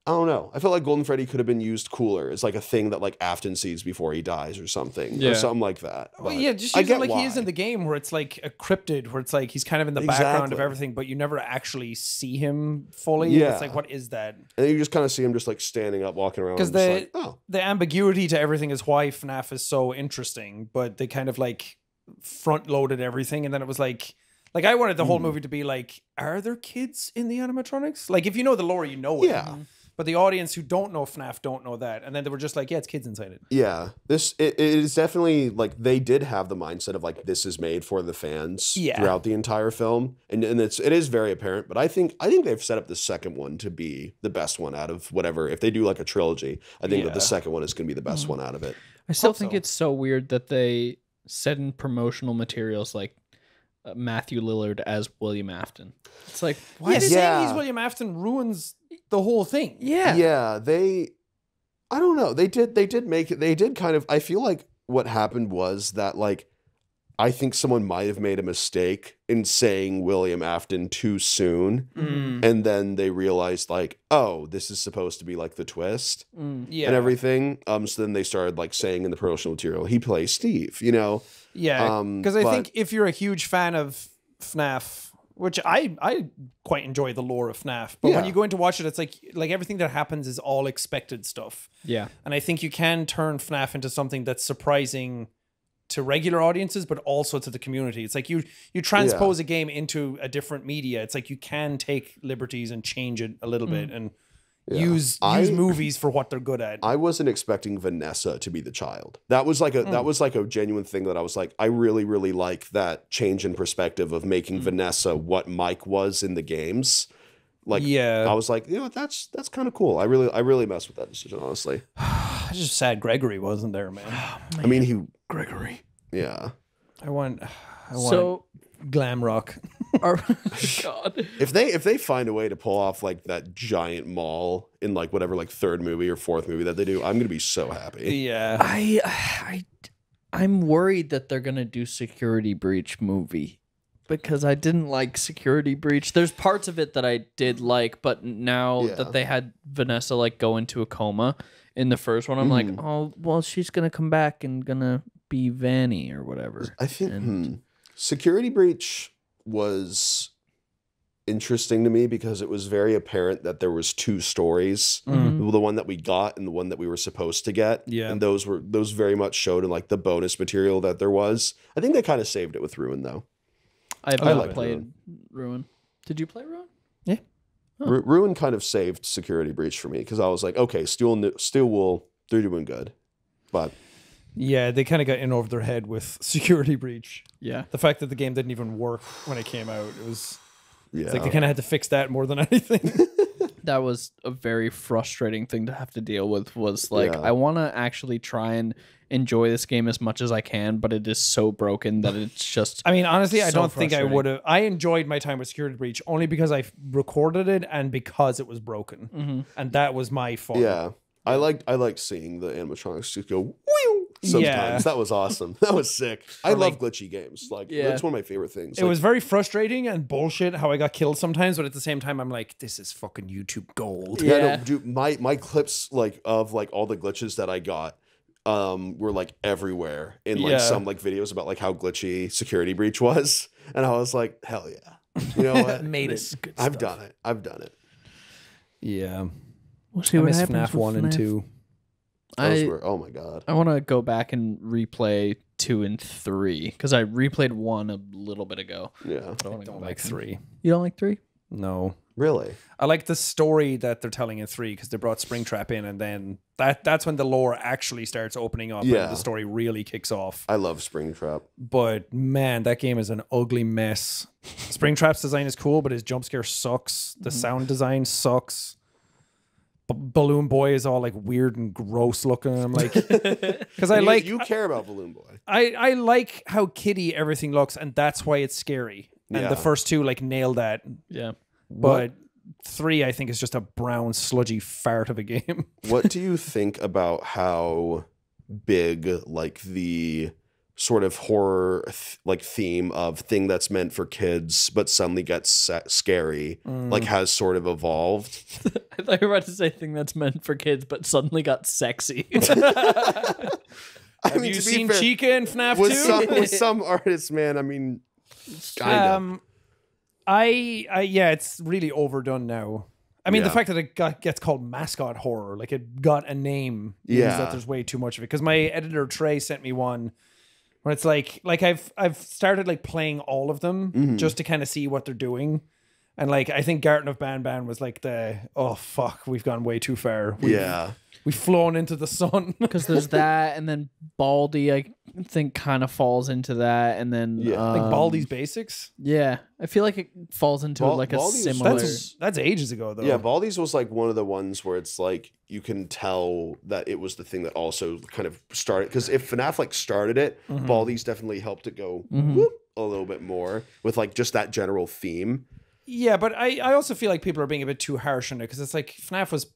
I don't know, I felt like Golden Freddy could have been used cooler as like a thing that like Afton sees before he dies or something, or something like that. Well, But yeah, just I use it get like why. he is in the game, where it's like a cryptid, where it's like he's kind of in the background of everything, but you never actually see him fully. Yeah. It's like, what is that? And then you just kind of see him just like standing up, walking around. Because Like, oh, the ambiguity to everything is why FNAF is so interesting, but they kind of like front loaded everything, and then it was like I wanted the whole movie to be like, are there kids in the animatronics? Like, if you know the lore, you know it. Yeah. But the audience who don't know FNAF don't know that. And then they were just like, yeah, it's kids inside it. yeah, it is definitely like, they did have the mindset of like, this is made for the fans throughout the entire film, and it is very apparent. But I think they've set up the second one to be the best one out of whatever. If they do like a trilogy, I think that the second one is going to be the best one out of it. I still think it's so weird that they said in promotional materials like Matthew Lillard as William Afton. It's like, why did saying he's William Afton ruins the whole thing. Yeah, I don't know. They did make it. They did kind of. I feel like what happened was that like, I think someone might have made a mistake in saying William Afton too soon, and then they realized like, oh, this is supposed to be like the twist, and everything. So then they started like saying in the promotional material, he plays Steve. You know. Yeah, because I think if you're a huge fan of FNAF, which I quite enjoy the lore of FNAF, but when you go in to watch it, it's like everything that happens is all expected stuff. Yeah. And I think you can turn FNAF into something that's surprising to regular audiences, but also to the community. It's like you transpose a game into a different media. It's like you can take liberties and change it a little bit and use movies for what they're good at. I wasn't expecting Vanessa to be the child. That was like a genuine thing that I was like, I really, really like that change in perspective of making Vanessa what Mike was in the games. Like, I was like, you know what, that's kind of cool. I really messed with that decision, honestly. I'm just sad Gregory wasn't there, man. I mean, Gregory. Yeah. I want so glam rock. God. If they find a way to pull off like that giant mall in like whatever like third movie or fourth movie that they do, I'm gonna be so happy. Yeah. I'm worried that they're gonna do Security Breach movie because I didn't like Security Breach. There's parts of it that I did like, but now that they had Vanessa like go into a coma in the first one, I'm like, oh well, she's gonna come back and gonna be Vanny or whatever. I think Security Breach was interesting to me because it was very apparent that there was two stories, the one that we got and the one that we were supposed to get. Yeah. And those very much showed in like the bonus material that there was. I think they kind of saved it with Ruin though. I've I not like played Ruin. Did you play Ruin? Yeah. Ruin kind of saved Security Breach for me because I was like, okay, Steel Wool, they're doing good. But Yeah, they kind of got in over their head with Security Breach. Yeah. The fact that the game didn't even work when it came out, it's like they yeah. kind of had to fix that more than anything. That was a very frustrating thing to have to deal with. Was like, Yeah. I want to actually try and enjoy this game as much as I can, but it is so broken that it's just. I mean, honestly, I So don't think I frustrating. would have. I enjoyed my time with Security Breach only because I recorded it and because it was broken, and that was my fault. Yeah. I liked seeing the animatronics just go whew, sometimes. Yeah. That was awesome. That was sick. I love glitchy games. Like that's one of my favorite things. It was very frustrating and bullshit how I got killed sometimes, but at the same time, I'm like, this is fucking YouTube gold. No, dude, my clips like of like all the glitches that I got were like everywhere in like some like videos about like how glitchy Security Breach was, and I was like, hell yeah, you know what? Made it. Good I've stuff. done it. I've done it. Yeah. We'll see I what miss happens FNAF with 1 and FNAF. 2. Those were, oh my god. I want to go back and replay 2 and 3 because I replayed 1 a little bit ago. Yeah. But I want to go Don't back like and- 3. You don't like 3? No. Really? I like the story that they're telling in 3 because they brought Springtrap in, and then that's when the lore actually starts opening up Yeah. and the story really kicks off. I love Springtrap. But man, that game is an ugly mess. Springtrap's design is cool, but his jump scare sucks. The sound design sucks. Balloon Boy is all like weird and gross looking. I'm like, because You care about Balloon Boy. I like how kiddie everything looks, and that's why it's scary. And Yeah. the first 2 like nailed that. Yeah. But 3, I think, is just a brown, sludgy fart of a game. What do you think about how big like the sort of horror like theme of thing that's meant for kids but suddenly gets scary like has sort of evolved? I thought you were about to say thing that's meant for kids, but suddenly got sexy. Have you to be seen fair, Chica in FNAF 2? with some artists, man, I mean, kind of. Yeah, it's really overdone now. I mean, the Yeah. fact that it gets called mascot horror, like it got a name, means Yeah. that there's way too much of it. Because my editor Trey sent me one where it's like I've started like playing all of them just to kind of see what they're doing, and like I think Garten of Banban was like oh fuck, we've gone way too far. We've flown into the sun. Because there's that, and then Baldy, I think, kind of falls into that, and then Like Baldi's Basics. Yeah, I feel like it falls into like a Baldi's- similar. That's ages ago though. Yeah, Baldi's was like one of the ones where it's like you can tell that it was the thing that also kind of started, because if FNAF like started it, Baldi's definitely helped it go whoop a little bit more with like just that general theme. Yeah, but I also feel like people are being a bit too harsh on it because it's like FNAF was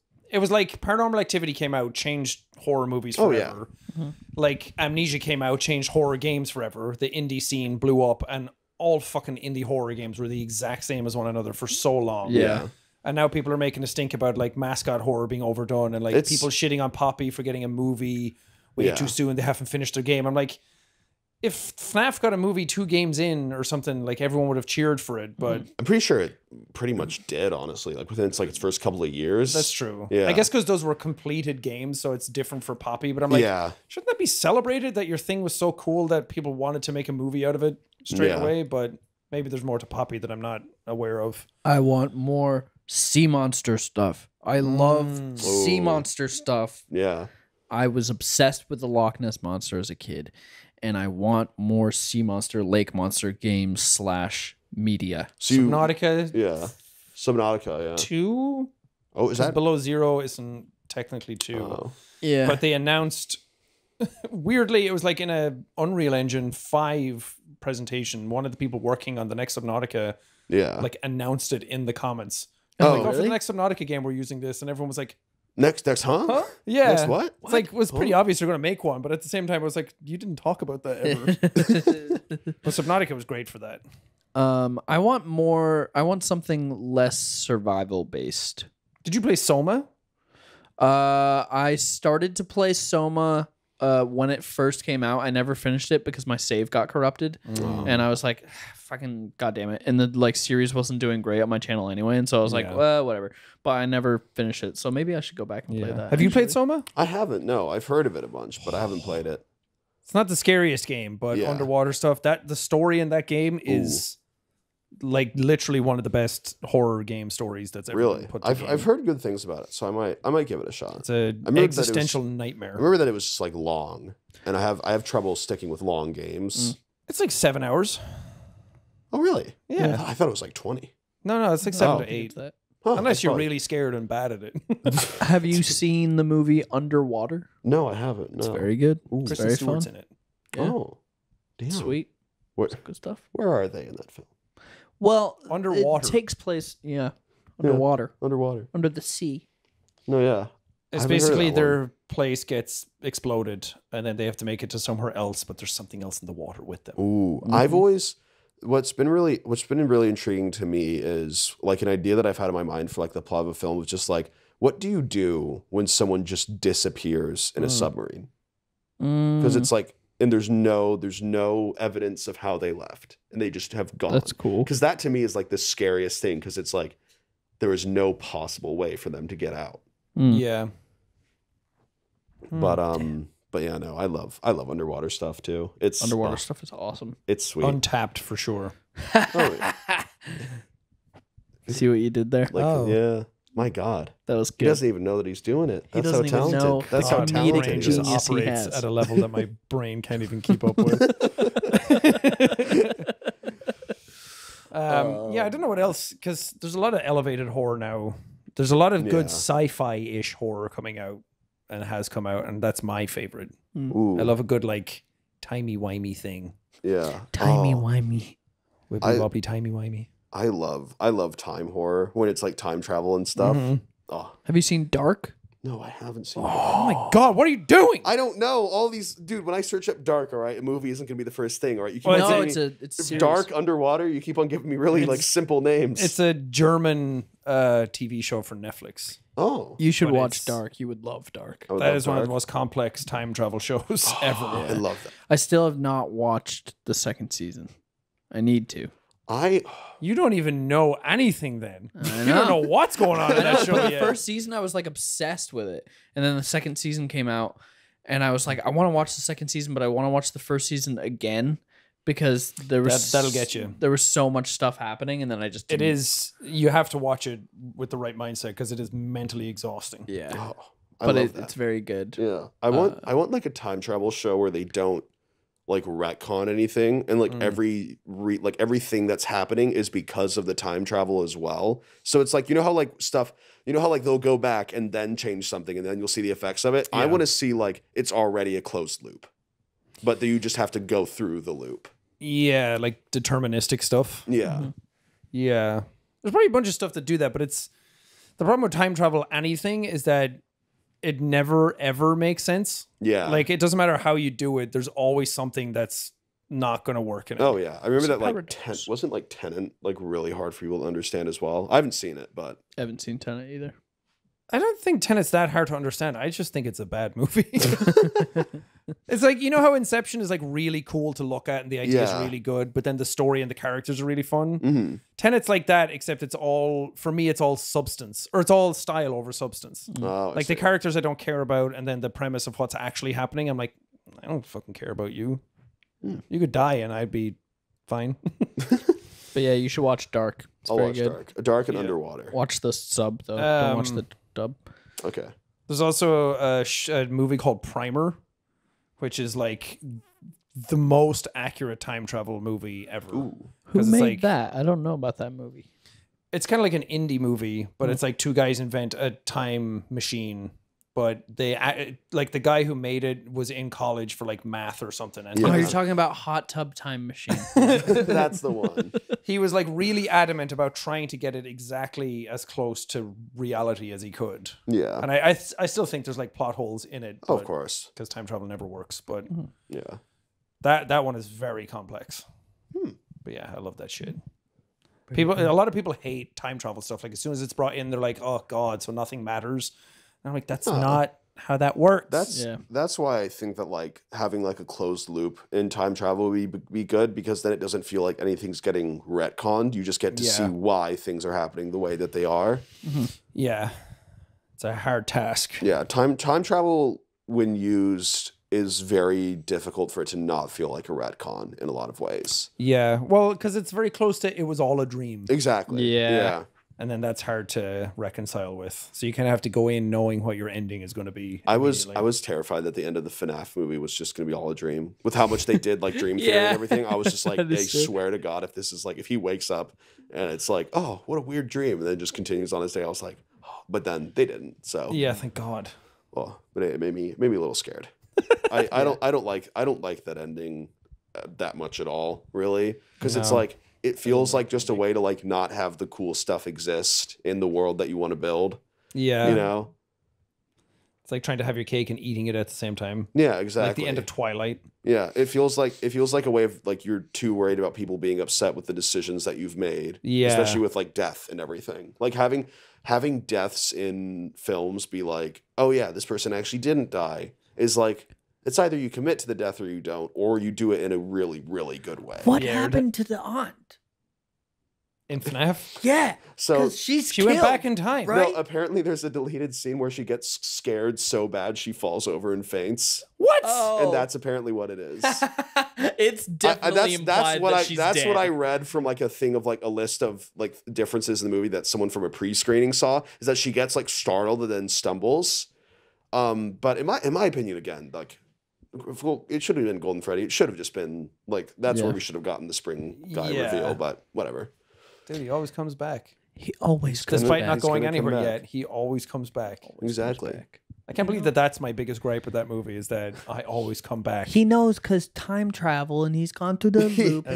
like Paranormal Activity came out, changed horror movies forever. Oh, yeah. Like Amnesia came out, changed horror games forever. The indie scene blew up, and all fucking indie horror games were the exact same as one another for so long. Yeah. And now people are making a stink about like mascot horror being overdone and like people shitting on Poppy for getting a movie way too soon. They haven't finished their game. I'm like, if FNAF got a movie 2 games in or something, like everyone would have cheered for it. But I'm pretty sure it pretty much did, honestly. Like within its first couple of years. that's true. Yeah. I guess because those were completed games, so it's different for Poppy. But I'm like, shouldn't that be celebrated that your thing was so cool that people wanted to make a movie out of it straight away? But maybe there's more to Poppy that I'm not aware of. I want more sea monster stuff. I love sea monster stuff. Yeah. I was obsessed with the Loch Ness Monster as a kid, and I want more sea monster, lake monster games / media. So Subnautica yeah. Subnautica, yeah. 2? Oh, is that Below Zero isn't technically 2. Oh. Yeah, But they announced weirdly it was like in a Unreal Engine 5 presentation, one of the people working on the next Subnautica Yeah. like announced it in the comments. Oh, Like, for the really? next Subnautica game, we're using this, and everyone was like, Next, huh? yeah. Next what? It's like, it was pretty obvious they're going to make one, but at the same time, I was like, you didn't talk about that ever. But Subnautica was great for that. I want something less survival based. Did you play Soma? I started to play Soma when it first came out. I never finished it because my save got corrupted, and I was like, "Fucking goddamn it!" And the like series wasn't doing great on my channel anyway, and so I was like, Yeah. "Well, whatever." But I never finished it, so maybe I should go back and play that. Have you played actually. Soma? I haven't. No, I've heard of it a bunch, but I haven't played it. It's not the scariest game, but Yeah. underwater stuff. That the story in that game is like literally one of the best horror game stories that's ever Really, been put to I've game. heard good things about it, so I might give it a shot. It's a remember that it was- existential I nightmare. remember that it was just like long, and I have trouble sticking with long games. It's like 7 hours. Oh, really? Yeah. I thought it was like 20. No, it's like 7 Oh. to 8. That. Huh, Unless that's you're probably- really scared and bad at it. Have you seen the movie Underwater? No, I haven't. No. It's very good. It's Kristen very Stewart's fun. in it. Yeah. Oh, damn. Sweet. Where, Good stuff. where are they in that film? Well, Underwater. It takes place, underwater, Underwater. under the sea. No, yeah. It's I haven't heard of basically that their place gets exploded and then they have to make it to somewhere else, but there's something else in the water with them. Ooh, I've always what's been really intriguing to me is like an idea that I've had in my mind for like the plot of a film was just like, what do you do when someone just disappears in a submarine? Because it's like, and there's no evidence of how they left, and they just have gone. That's cool. Because that to me is like the scariest thing, because it's like there is no possible way for them to get out. Yeah. But yeah, no, I love underwater stuff too. It's Underwater stuff is awesome. It's sweet. Untapped for sure. Oh, yeah. See what you did there? Like, Oh. yeah. My God. That was He good. doesn't even know that he's doing it. He That's how doesn't even talented. know That's how how comedic talented brain and he is. just genius he operates has. at a level that my brain can't even keep up with. Yeah, I don't know what else, because there's a lot of elevated horror now. There's a lot of good Yeah. sci-fi-ish horror coming out and has come out, and that's my favorite. Ooh, I love a good like timey-wimey thing. yeah. Timey-wimey. Wibbly wobbly timey-wimey. I love time horror when it's like time travel and stuff. Mm-hmm. Oh, Have you seen Dark? no, I haven't seen it. Oh my God, what are you doing? I don't know. All these, dude, when I search up dark, all right, a movie isn't going to be the first thing, all right? You keep Well, on No, giving it's me a series. dark underwater. You keep on giving me really like simple names. It's a German TV show for Netflix. oh, You should but watch it's- Dark. You would love Dark. I would That love is one of the dark. most complex time travel shows ever. I love that. I still have not watched the second season. I need to. You don't even know anything then. I You don't know. know what's going on in that show But the yet. first season, I was like obsessed with it, and then the second season came out, and I was like, I want to watch the second season, but I want to watch the first season again because there was That'll get you. There was so much stuff happening, and then I just It didn't- is, you have to watch it with the right mindset because it is mentally exhausting. yeah, Oh, I but love that. it's very good. Yeah, I want like a time travel show where they don't like retcon anything, and like everything that's happening is because of the time travel as well. So it's like, you know how like stuff, you know how like they'll go back and then change something, and then you'll see the effects of it. I Yeah. want to see like it's already a closed loop, but you just have to go through the loop. Yeah, like deterministic stuff. Yeah, Yeah. There's probably a bunch of stuff that do that, but it's the problem with time travel, anything, is that it never ever makes sense. yeah. Like it doesn't matter how you do it, there's always something that's not gonna work in it. oh yeah, I remember that like paradox. wasn't like Tenet like really hard for people to understand as well. I haven't seen it, but I haven't seen Tenet either. I don't think Tenet's that hard to understand. I just think it's a bad movie. It's like, you know how Inception is like really cool to look at and the idea Yeah. is really good, but then the story and the characters are really fun. mhm. Tenet's like that, except it's all, for me, it's all substance, or it's all style over substance. Oh, I Like the see. characters I don't care about, and then the premise of what's actually happening, I'm like, I don't fucking care about you. You could die and I'd be fine. But yeah, you should watch Dark. It's I'll very watch good. Dark and Underwater. Watch the sub though. Don't watch Um, the dub. Okay. There's also a movie called Primer, which is like the most accurate time travel movie ever. Ooh. Who 'cause it's made like- that? I don't know about that movie. It's kind of like an indie movie, but it's like two guys invent a time machine but they like the guy who made it was in college for like math or something, and Oh, Yeah. you're talking about Hot Tub Time Machine. That's the one. he was like really adamant about trying to get it exactly as close to reality as he could. Yeah. And I still think there's like plot holes in it. Of course. because time travel never works. But Yeah. that one is very complex. But yeah, I love that shit. A lot of people hate time travel stuff. Like as soon as it's brought in, they're like, "Oh God!" So nothing matters. And I'm like, that's not how that works. That's why I think that like having like a closed loop in time travel would be good, because then it doesn't feel like anything's getting retconned. You just get to see why things are happening the way that they are. Yeah, it's a hard task. Yeah, time travel when used is very difficult for it to not feel like a retcon in a lot of ways. Yeah, well, because it's very close to it was all a dream. Exactly. Yeah. And then that's hard to reconcile with. So you kind of have to go in knowing what your ending is going to be. I was terrified that the end of the FNAF movie was just going to be all a dream. With how much they did like dream theory and everything, I was just like, I swear to God, if this is like, if he wakes up and it's like, oh, what a weird dream, and then just continues on his day, I was like, oh, but then they didn't. So yeah, thank God. well, but it made me a little scared. I don't like that ending that much at all, really, because it's like. It feels like just a way to like not have the cool stuff exist in the world that you want to build. Yeah. You know? It's like trying to have your cake and eating it at the same time. Yeah, exactly. Like the end of Twilight. Yeah, it feels like a way of like you're too worried about people being upset with the decisions that you've made. Yeah. Especially with like death and everything. Like having deaths in films be like, oh yeah, this person actually didn't die, is like, it's either you commit to the death or you don't, or you do it in a really, really good way. What happened to the aunt? In FNAF? Yeah. So she went back in time. right? No, apparently there's a deleted scene where she gets scared so bad she falls over and faints. What? And that's apparently what it is. It's definitely implied that she's that's dead. what I read from like a thing of like a list of like differences in the movie that someone from a pre-screening saw, is that she gets like startled and then stumbles. But in my opinion, again, like, well, it should have been Golden Freddy. It should have just been like, that's where we should have gotten the spring guy reveal, but whatever. Dude, he always comes back. He always comes Despite back. not going He's gonna come anywhere back. yet, he always comes back. Exactly. I can't believe that that's my biggest gripe with that movie, is that I always come back. He knows because time travel, and he's gone through the loop.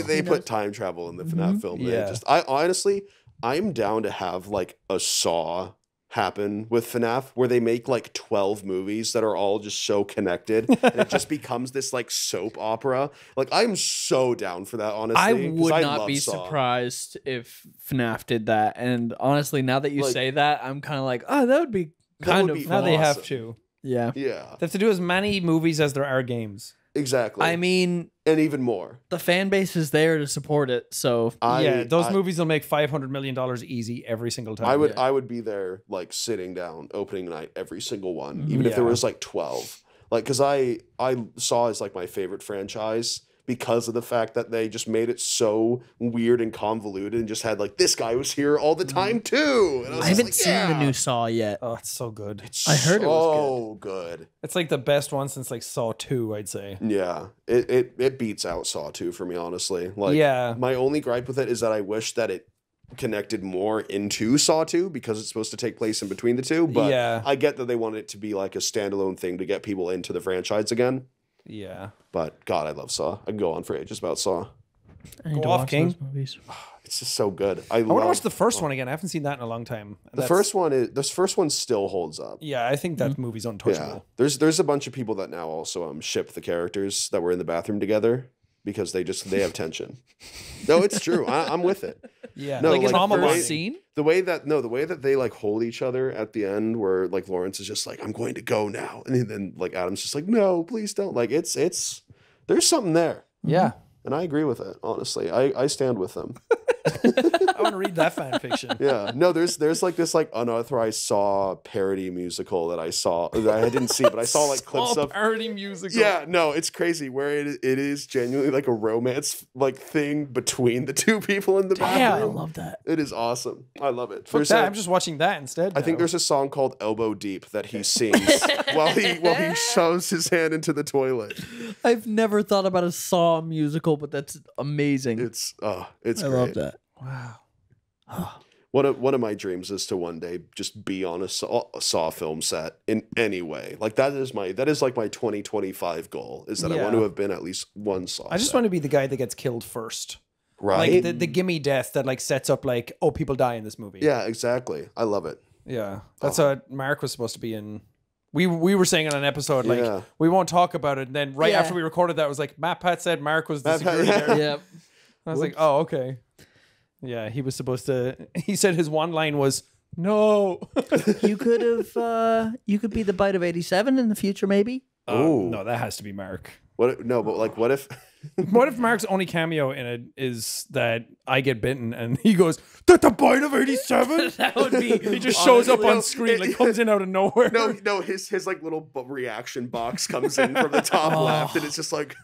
They put time travel in the FNAF film. Yeah. I honestly, I'm down to have like a Saw happen with FNAF where they make like 12 movies that are all just so connected and it just becomes this like soap opera. Like, I'm so down for that, honestly. I 'cause would not love be Saw. surprised if FNAF did that. And honestly, now that you Like- say that, I'm kind of like, oh, that would be kind would of be Now they have awesome. to. Yeah. Yeah, They have to do as many movies as there are games. exactly. I mean, and even more. the fan base is there to support it. So Those movies will make $500 million easy every single time. I would be there like sitting down opening night every single one, even if there Yeah. was like 12. Like, because I Saw is like my favorite franchise because of the fact that they just made it so weird and convoluted and just had like, this guy was here all the time too. And I was haven't just seen like, the yeah. new Saw yet. Oh, it's so good. I heard it was so good. It's like the best one since like Saw 2, I'd say. Yeah, it beats out Saw 2 for me, honestly. Like, Yeah. my only gripe with it is that I wish that it connected more into Saw 2 because it's supposed to take place in between the two. But Yeah. I get that they wanted it to be like a standalone thing to get people into the franchise again. Yeah. But God, I love Saw. I can go on for ages about Saw. I need Go to off, watch King. those movies. It's just so good. I I want love to watch the first one again. I haven't seen that in a long time. The first one still holds up. Yeah, I think that movie's Yeah, untouchable. there's a bunch of people that now also ship the characters that were in the bathroom together because they have tension. No, it's true. I'm with it. Yeah. No, like in trauma the bonding. first scene. The way that they like hold each other at the end, where like Lawrence is just like, I'm going to go now, and then like Adam's just like, no, please don't. Like, it's there's something there, Yeah. and I agree with it. Honestly, I stand with them. I want to read that fan fiction. Yeah, no, there's like this like unauthorized Saw parody musical that I saw that I didn't see, but I saw like clips of. parody musical. Yeah, no, it's crazy where it is genuinely like a romance like thing between the two people in the Yeah, I bathroom. love that. It is awesome. I love it. Fuck that. I'm just watching that instead. I think now. there's a song called Elbow Deep that he sings while he shoves his hand into the toilet. I've never thought about a Saw musical, but that's amazing. It's I great. love that. Wow. One of my dreams is to one day just be on a Saw film set in any way. Like that is like my 2025 goal, is that I want to have been at least one Saw I just set. want to be the guy that gets killed first. Right. Like the gimme death that like sets up like, oh, people die in this movie. Yeah, exactly. I love it. Yeah. That's what Mark was supposed to be in. We were saying on an episode, like, Yeah. we won't talk about it. And then right after we recorded that, it was like, Matt Pat said Mark was the security guard. Yep. I was like, oh, okay. Yeah, he was supposed to. He said his one line was, no. You could have. You could be the bite of 87 in the future, maybe. No, that has to be Mark. What if What if Mark's only cameo in it is that I get bitten and he goes, "That's the bite of 87"? That would be. He just shows up Honestly, on screen, like comes in out of nowhere. no, his like little reaction box comes in from the top left, and it's just like,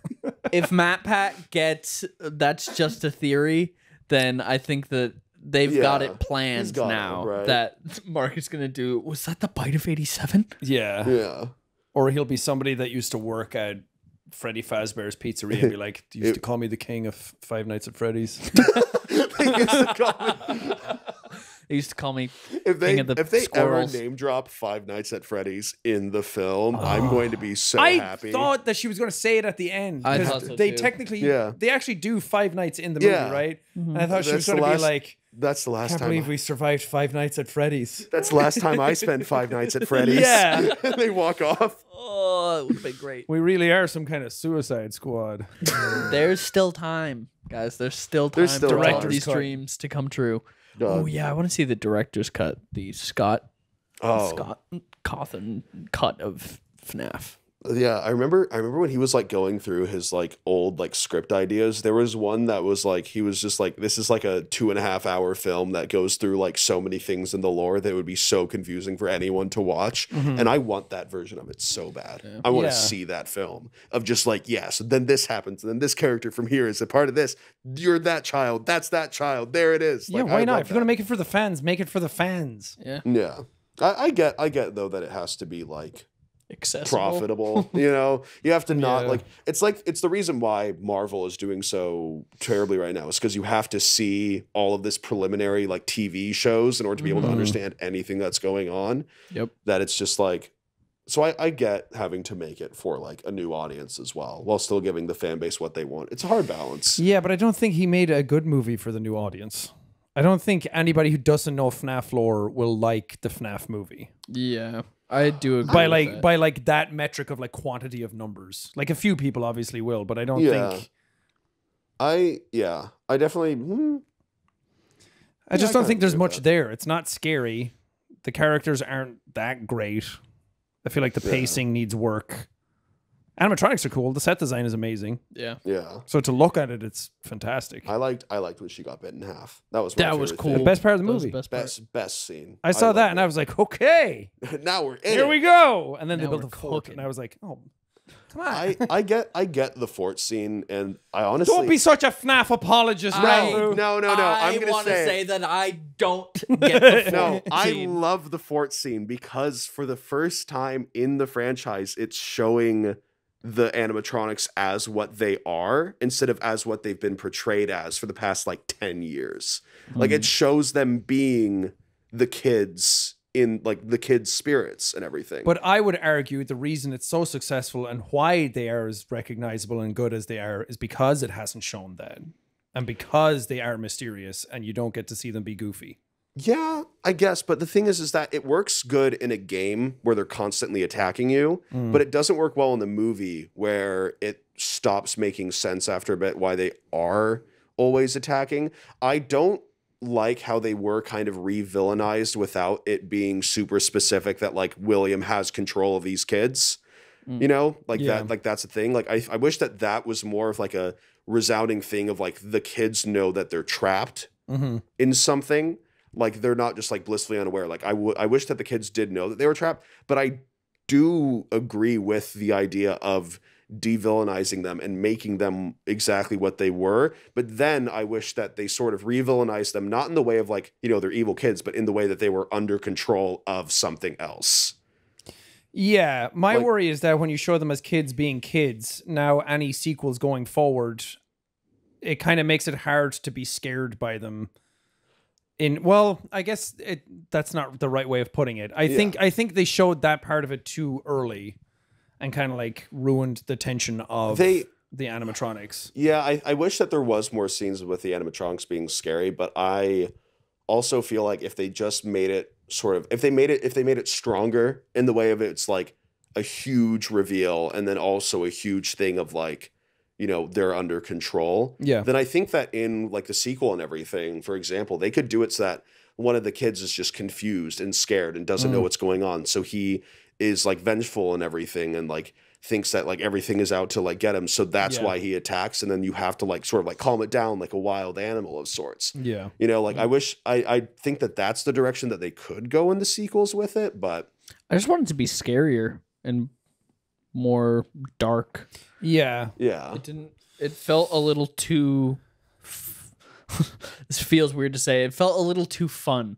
If Matt Pat gets that's just a theory, then I think that they've got Yeah, it planned he's got it, now right. that Mark is gonna do. Was that the bite of 87? Yeah. yeah. Or he'll be somebody that used to work at Freddy Fazbear's Pizzeria and be like, "You used to call me the king of Five Nights at Freddy's." They used to call me If they king of the ever squirrels. name drop Five Nights at Freddy's in the film, I'm going to be so I happy. thought that she was going to say it at the end. I 'cause thought so they too. technically, Yeah. they actually do 5 nights in the movie, Yeah. right? And I thought she was That's the going to be last- like, That's the last "Can't time. believe we survived 5 nights at Freddy's." That's the last time I spent Five Nights at Freddy's. Yeah. They walk off. Oh, it would have been great. We really are some kind of Suicide Squad. There's still time, guys. There's still time There's still for all time. of these Director's cut. dreams to come true. Oh yeah, I want to see the director's cut, the Scott Cawthon cut of FNAF. Yeah, I remember when he was like going through his like old like script ideas. There was one that was like he was just like, this is like a 2.5-hour film that goes through like so many things in the lore that would be so confusing for anyone to watch. And I want that version of it so bad. I want Yeah. to see that film of just like, so then this happens, and then this character from here is a part of this. You're that child. That's that child. There it is. Yeah, Like, why I not? love If you're going to that. make it for the fans, make it for the fans. Yeah, Yeah. I get though that it has to be like accessible. profitable. You know, you have to not Yeah. like it's the reason why Marvel is doing so terribly right now is because you have to see all of this preliminary like TV shows in order to be able to understand anything that's going on. Yep. That it's just like, so I get having to make it for like a new audience as well, while still giving the fan base what they want. It's a hard balance. Yeah, but I don't think he made a good movie for the new audience. I don't think anybody who doesn't know FNAF lore will like the FNAF movie. Yeah, I do agree. By with like that. by like that metric of like quantity of numbers. Like a few people obviously will, but I don't Yeah. think I definitely I just I don't kinda think there's agree with much that. there. It's not scary. The characters aren't that great. I feel like the pacing needs work. Animatronics are cool. The set design is amazing. yeah, yeah. So to look at it, it's fantastic. I liked when she got bit in half. That was that was cool. The best part of the That was movie. best part. Best scene. I saw loved that and it. I was like, okay, Now we're in here it. we go. And then they Now built we're a fort, cooking. and I was like, oh, come on. I get the fort scene, and I honestly Don't be such a FNAF apologist, I- Ranboo. no. I I'm gonna want to say, say that I don't get the no. fort I scene. love the fort scene because for the first time in the franchise, it's showing the animatronics as what they are instead of as what they've been portrayed as for the past like 10 years. Like it shows them being the kids in like the kids' spirits and everything. But I would argue the reason it's so successful and why they are as recognizable and good as they are is because it hasn't shown that. And because they are mysterious and you don't get to see them be goofy. Yeah, I guess. But the thing is that it works good in a game where they're constantly attacking you, but it doesn't work well in the movie where it stops making sense after a bit why they are always attacking. I don't like how they were kind of re-villainized without it being super specific that like William has control of these kids. You know, like Yeah. that, like that's a thing. Like I wish that was more of like a resounding thing of like the kids know that they're trapped in something. Like they're not just like blissfully unaware. Like I wish that the kids did know that they were trapped, but I do agree with the idea of de-villainizing them and making them exactly what they were. But then I wish that they sort of re-villainized them, not in the way of like, you know, they're evil kids, but in the way that they were under control of something else. Yeah, my Like- worry is that when you show them as kids being kids, now any sequels going forward, it kind of makes it hard to be scared by them well, I guess that's not the right way of putting it. I think they showed that part of it too early and kind of like ruined the tension of the animatronics. Yeah, I wish that there was more scenes with the animatronics being scary, but I also feel like if they just made it if they made it stronger in the way of it's like a huge reveal and then also a huge thing of like, you know, they're under control. Yeah. Then I think that in like the sequel and everything, for example, they could do it so that one of the kids is just confused and scared and doesn't know what's going on. So he is like vengeful and everything and like thinks that like everything is out to like get him. So that's why he attacks. And then you have to like sort of like calm it down like a wild animal of sorts. Yeah. You know, like I think that that's the direction that they could go in the sequels with it. But I just want it to be scarier and more dark. Yeah. yeah. It felt a little too this feels weird to say. It felt a little too fun.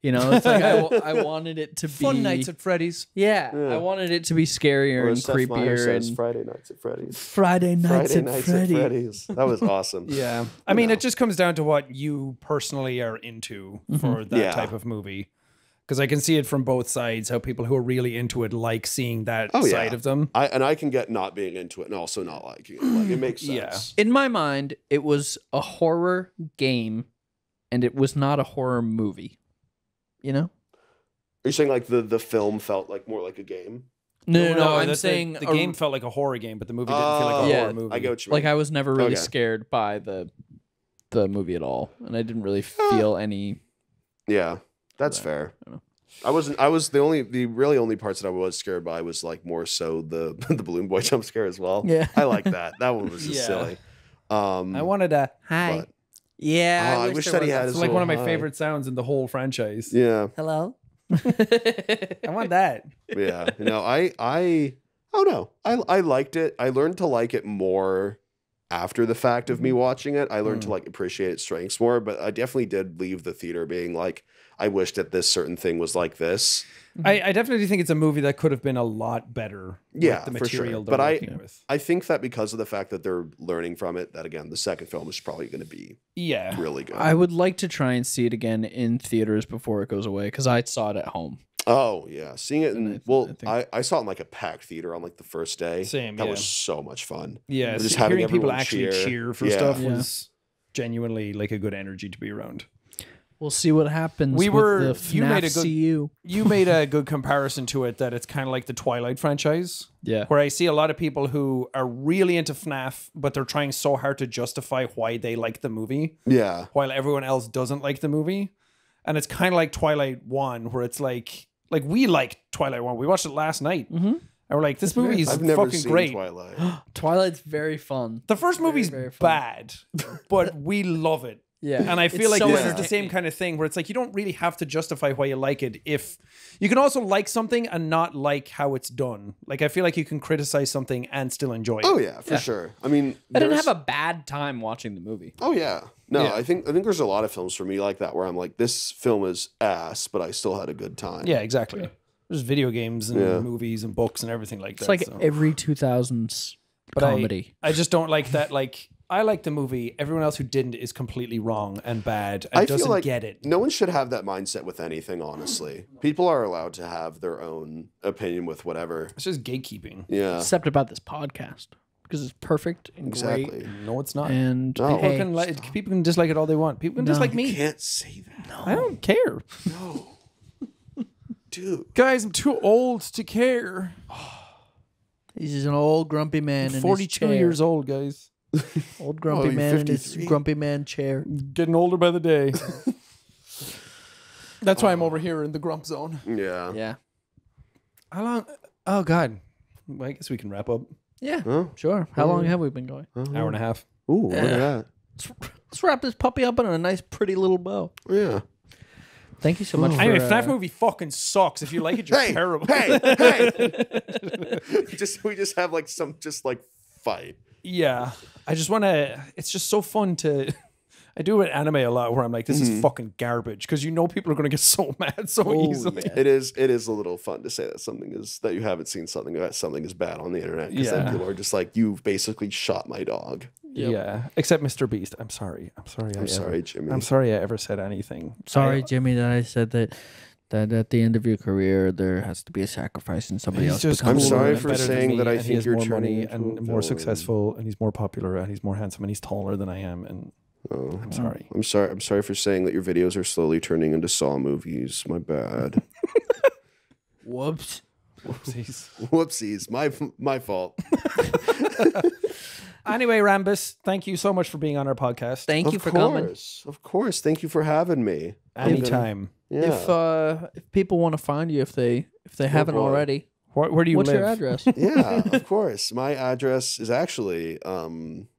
You know, it's like I wanted it to be Fun Nights at Freddy's. Yeah, I wanted it to be scarier Or and as Seth Meyer creepier. says, And Friday Nights at Freddy's. Friday nights at Freddy's. That was awesome. Yeah. I mean, it just comes down to what you personally are into for that type of movie. Because I can see it from both sides, how people who are really into it like seeing that side of them. I can get not being into it and also not liking it. Like, it makes sense. In my mind, it was a horror game, and it was not a horror movie. You know? Are you saying like the film felt like more like a game? No. I'm the- saying the game felt like a horror game, but the movie didn't feel like a horror movie. I get what you mean. like I was never really Okay. scared by the movie at all, and I didn't really feel any. Yeah, that's fair. I was the really only parts that I was scared by was like more so the balloon boy jump scare as well. Yeah. I like that. That one was just silly. I wanted a hi. But- Yeah, I wish that he had It's his like one of my little hi. favorite sounds in the whole franchise. Yeah, Hello. I want that. yeah. You know, I don't know. I liked it. I learned to like it more after the fact of me watching it. I learned to like appreciate its strengths more, but I definitely did leave the theater being like, I wish that this certain thing was like this. I definitely think it's a movie that could have been a lot better. Yeah, with the for sure. material But they're working with. I think that because of the fact that they're learning from it, that again, the second film is probably going to be Yeah. really good. I would like to try and see it again in theaters before it goes away because I saw it at home. Oh yeah, seeing it in I I saw it in like a packed theater on like the first day. Same, That yeah. was so much fun. Yeah, Just see- having hearing people everyone actually cheer for Yeah. stuff Yeah. was genuinely like a good energy to be around. We'll see what happens. We with were- the you FNAF made a good- CU. You made a good comparison to it that it's kind of like the Twilight franchise. Yeah. Where I see a lot of people who are really into FNAF, but they're trying so hard to justify why they like the movie, Yeah. while everyone else doesn't like the movie. And it's kind of like Twilight 1, where it's like we liked Twilight 1. We watched it last night. And we're like, this movie is I've never fucking seen great. Twilight. Twilight's very fun. The first movie's very fun. bad, but we love it. Yeah. And I feel It's like so this is the entertaining. same kind of thing where it's like you don't really have to justify why you like it. If you can also like something and not like how it's done. Like I feel like you can criticize something and still enjoy it. Oh yeah, for sure. I mean, I didn't there's- have a bad time watching the movie. Oh yeah. No, Yeah. I think there's a lot of films for me like that where I'm like, this film is ass, but I still had a good time. Yeah, exactly. There's video games and movies and books and everything like It's that. like so. every 2000s But comedy. I just don't like that. Like I like the movie. Everyone else who didn't is completely wrong and bad and I doesn't feel like get it. no one should have that mindset with anything, honestly. People are allowed to have their own opinion with whatever. It's just gatekeeping. Yeah. Except about this podcast because it's perfect and Exactly. great. No, it's not. And No. People hey, can people can dislike it all they want. People can dislike me. Can't say that. I don't care. No. Dude. Guys, I'm too old to care. he's just an old grumpy man. I'm in 42 his chair. years old, guys. Old grumpy you're man in his 53. grumpy man chair. Getting older by the day. That's why I'm over here in the grump zone. Yeah. Yeah. How long? Oh, God. Well, I guess we can wrap up. Yeah. Huh? Sure. How long have we been going? Hour and a half. Ooh, look at that. Let's wrap this puppy up in a nice, pretty little bow. Yeah. Thank you so much. Anyway, for, FNAF movie fucking sucks. If you like it, you're Hey, terrible. hey. we just have like some fight. Yeah. I just want to... It's just so fun to... I do with anime a lot where I'm like, this is fucking garbage because you know people are going to get so mad so easily. yeah. It is a little fun to say that that you haven't seen something is bad on the internet because then Yeah. people are just like, you've basically shot my dog. Yeah, except Mr. Beast. I'm sorry. I'm sorry, Jimmy. I'm sorry I ever said anything. Sorry, Jimmy, that I said that at the end of your career there has to be a sacrifice and somebody else Just becomes. I'm cooler sorry and for better than saying me, that I and he think has you're more turning money into and a more villain. successful, and he's more popular, and he's more handsome, and he's taller than I am. And Oh, I'm sorry. I'm sorry for saying that your videos are slowly turning into Saw movies. My bad. Whoops. Whoopsies. Whoopsies. My fault. Anyway, Rambus, thank you so much for being on our podcast. Thank you for coming. Of course. Thank you for having me. Anytime. Yeah. If people want to find you, if they haven't boy. already, Where do you what's live? your address? Yeah, of course. My address is actually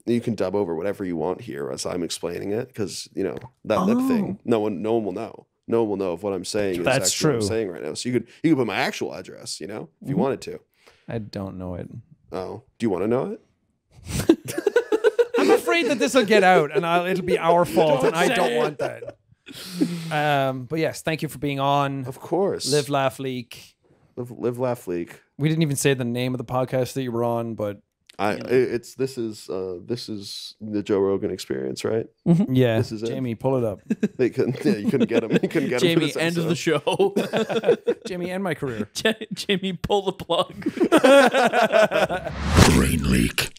you can dub over whatever you want here as I'm explaining it, because that lip thing, no one will know. No one will know if what I'm saying is That's actually what I'm true. saying right now. So you could put my actual address, if you wanted to. I don't know it. Oh, do you want to know it? I'm afraid that this will get out, and it'll be our fault, and I don't want that. But yes, thank you for being on. Of course. Live, laugh, leak. Live, laugh, leak. We didn't even say the name of the podcast that you were on, but This is the Joe Rogan Experience, right? yeah, This is it. Jamie, pull it up. They couldn't. Yeah, you couldn't get him. You couldn't get him. Jamie, end of the show. Jamie, end my career. Jamie, pull the plug. Brain leak.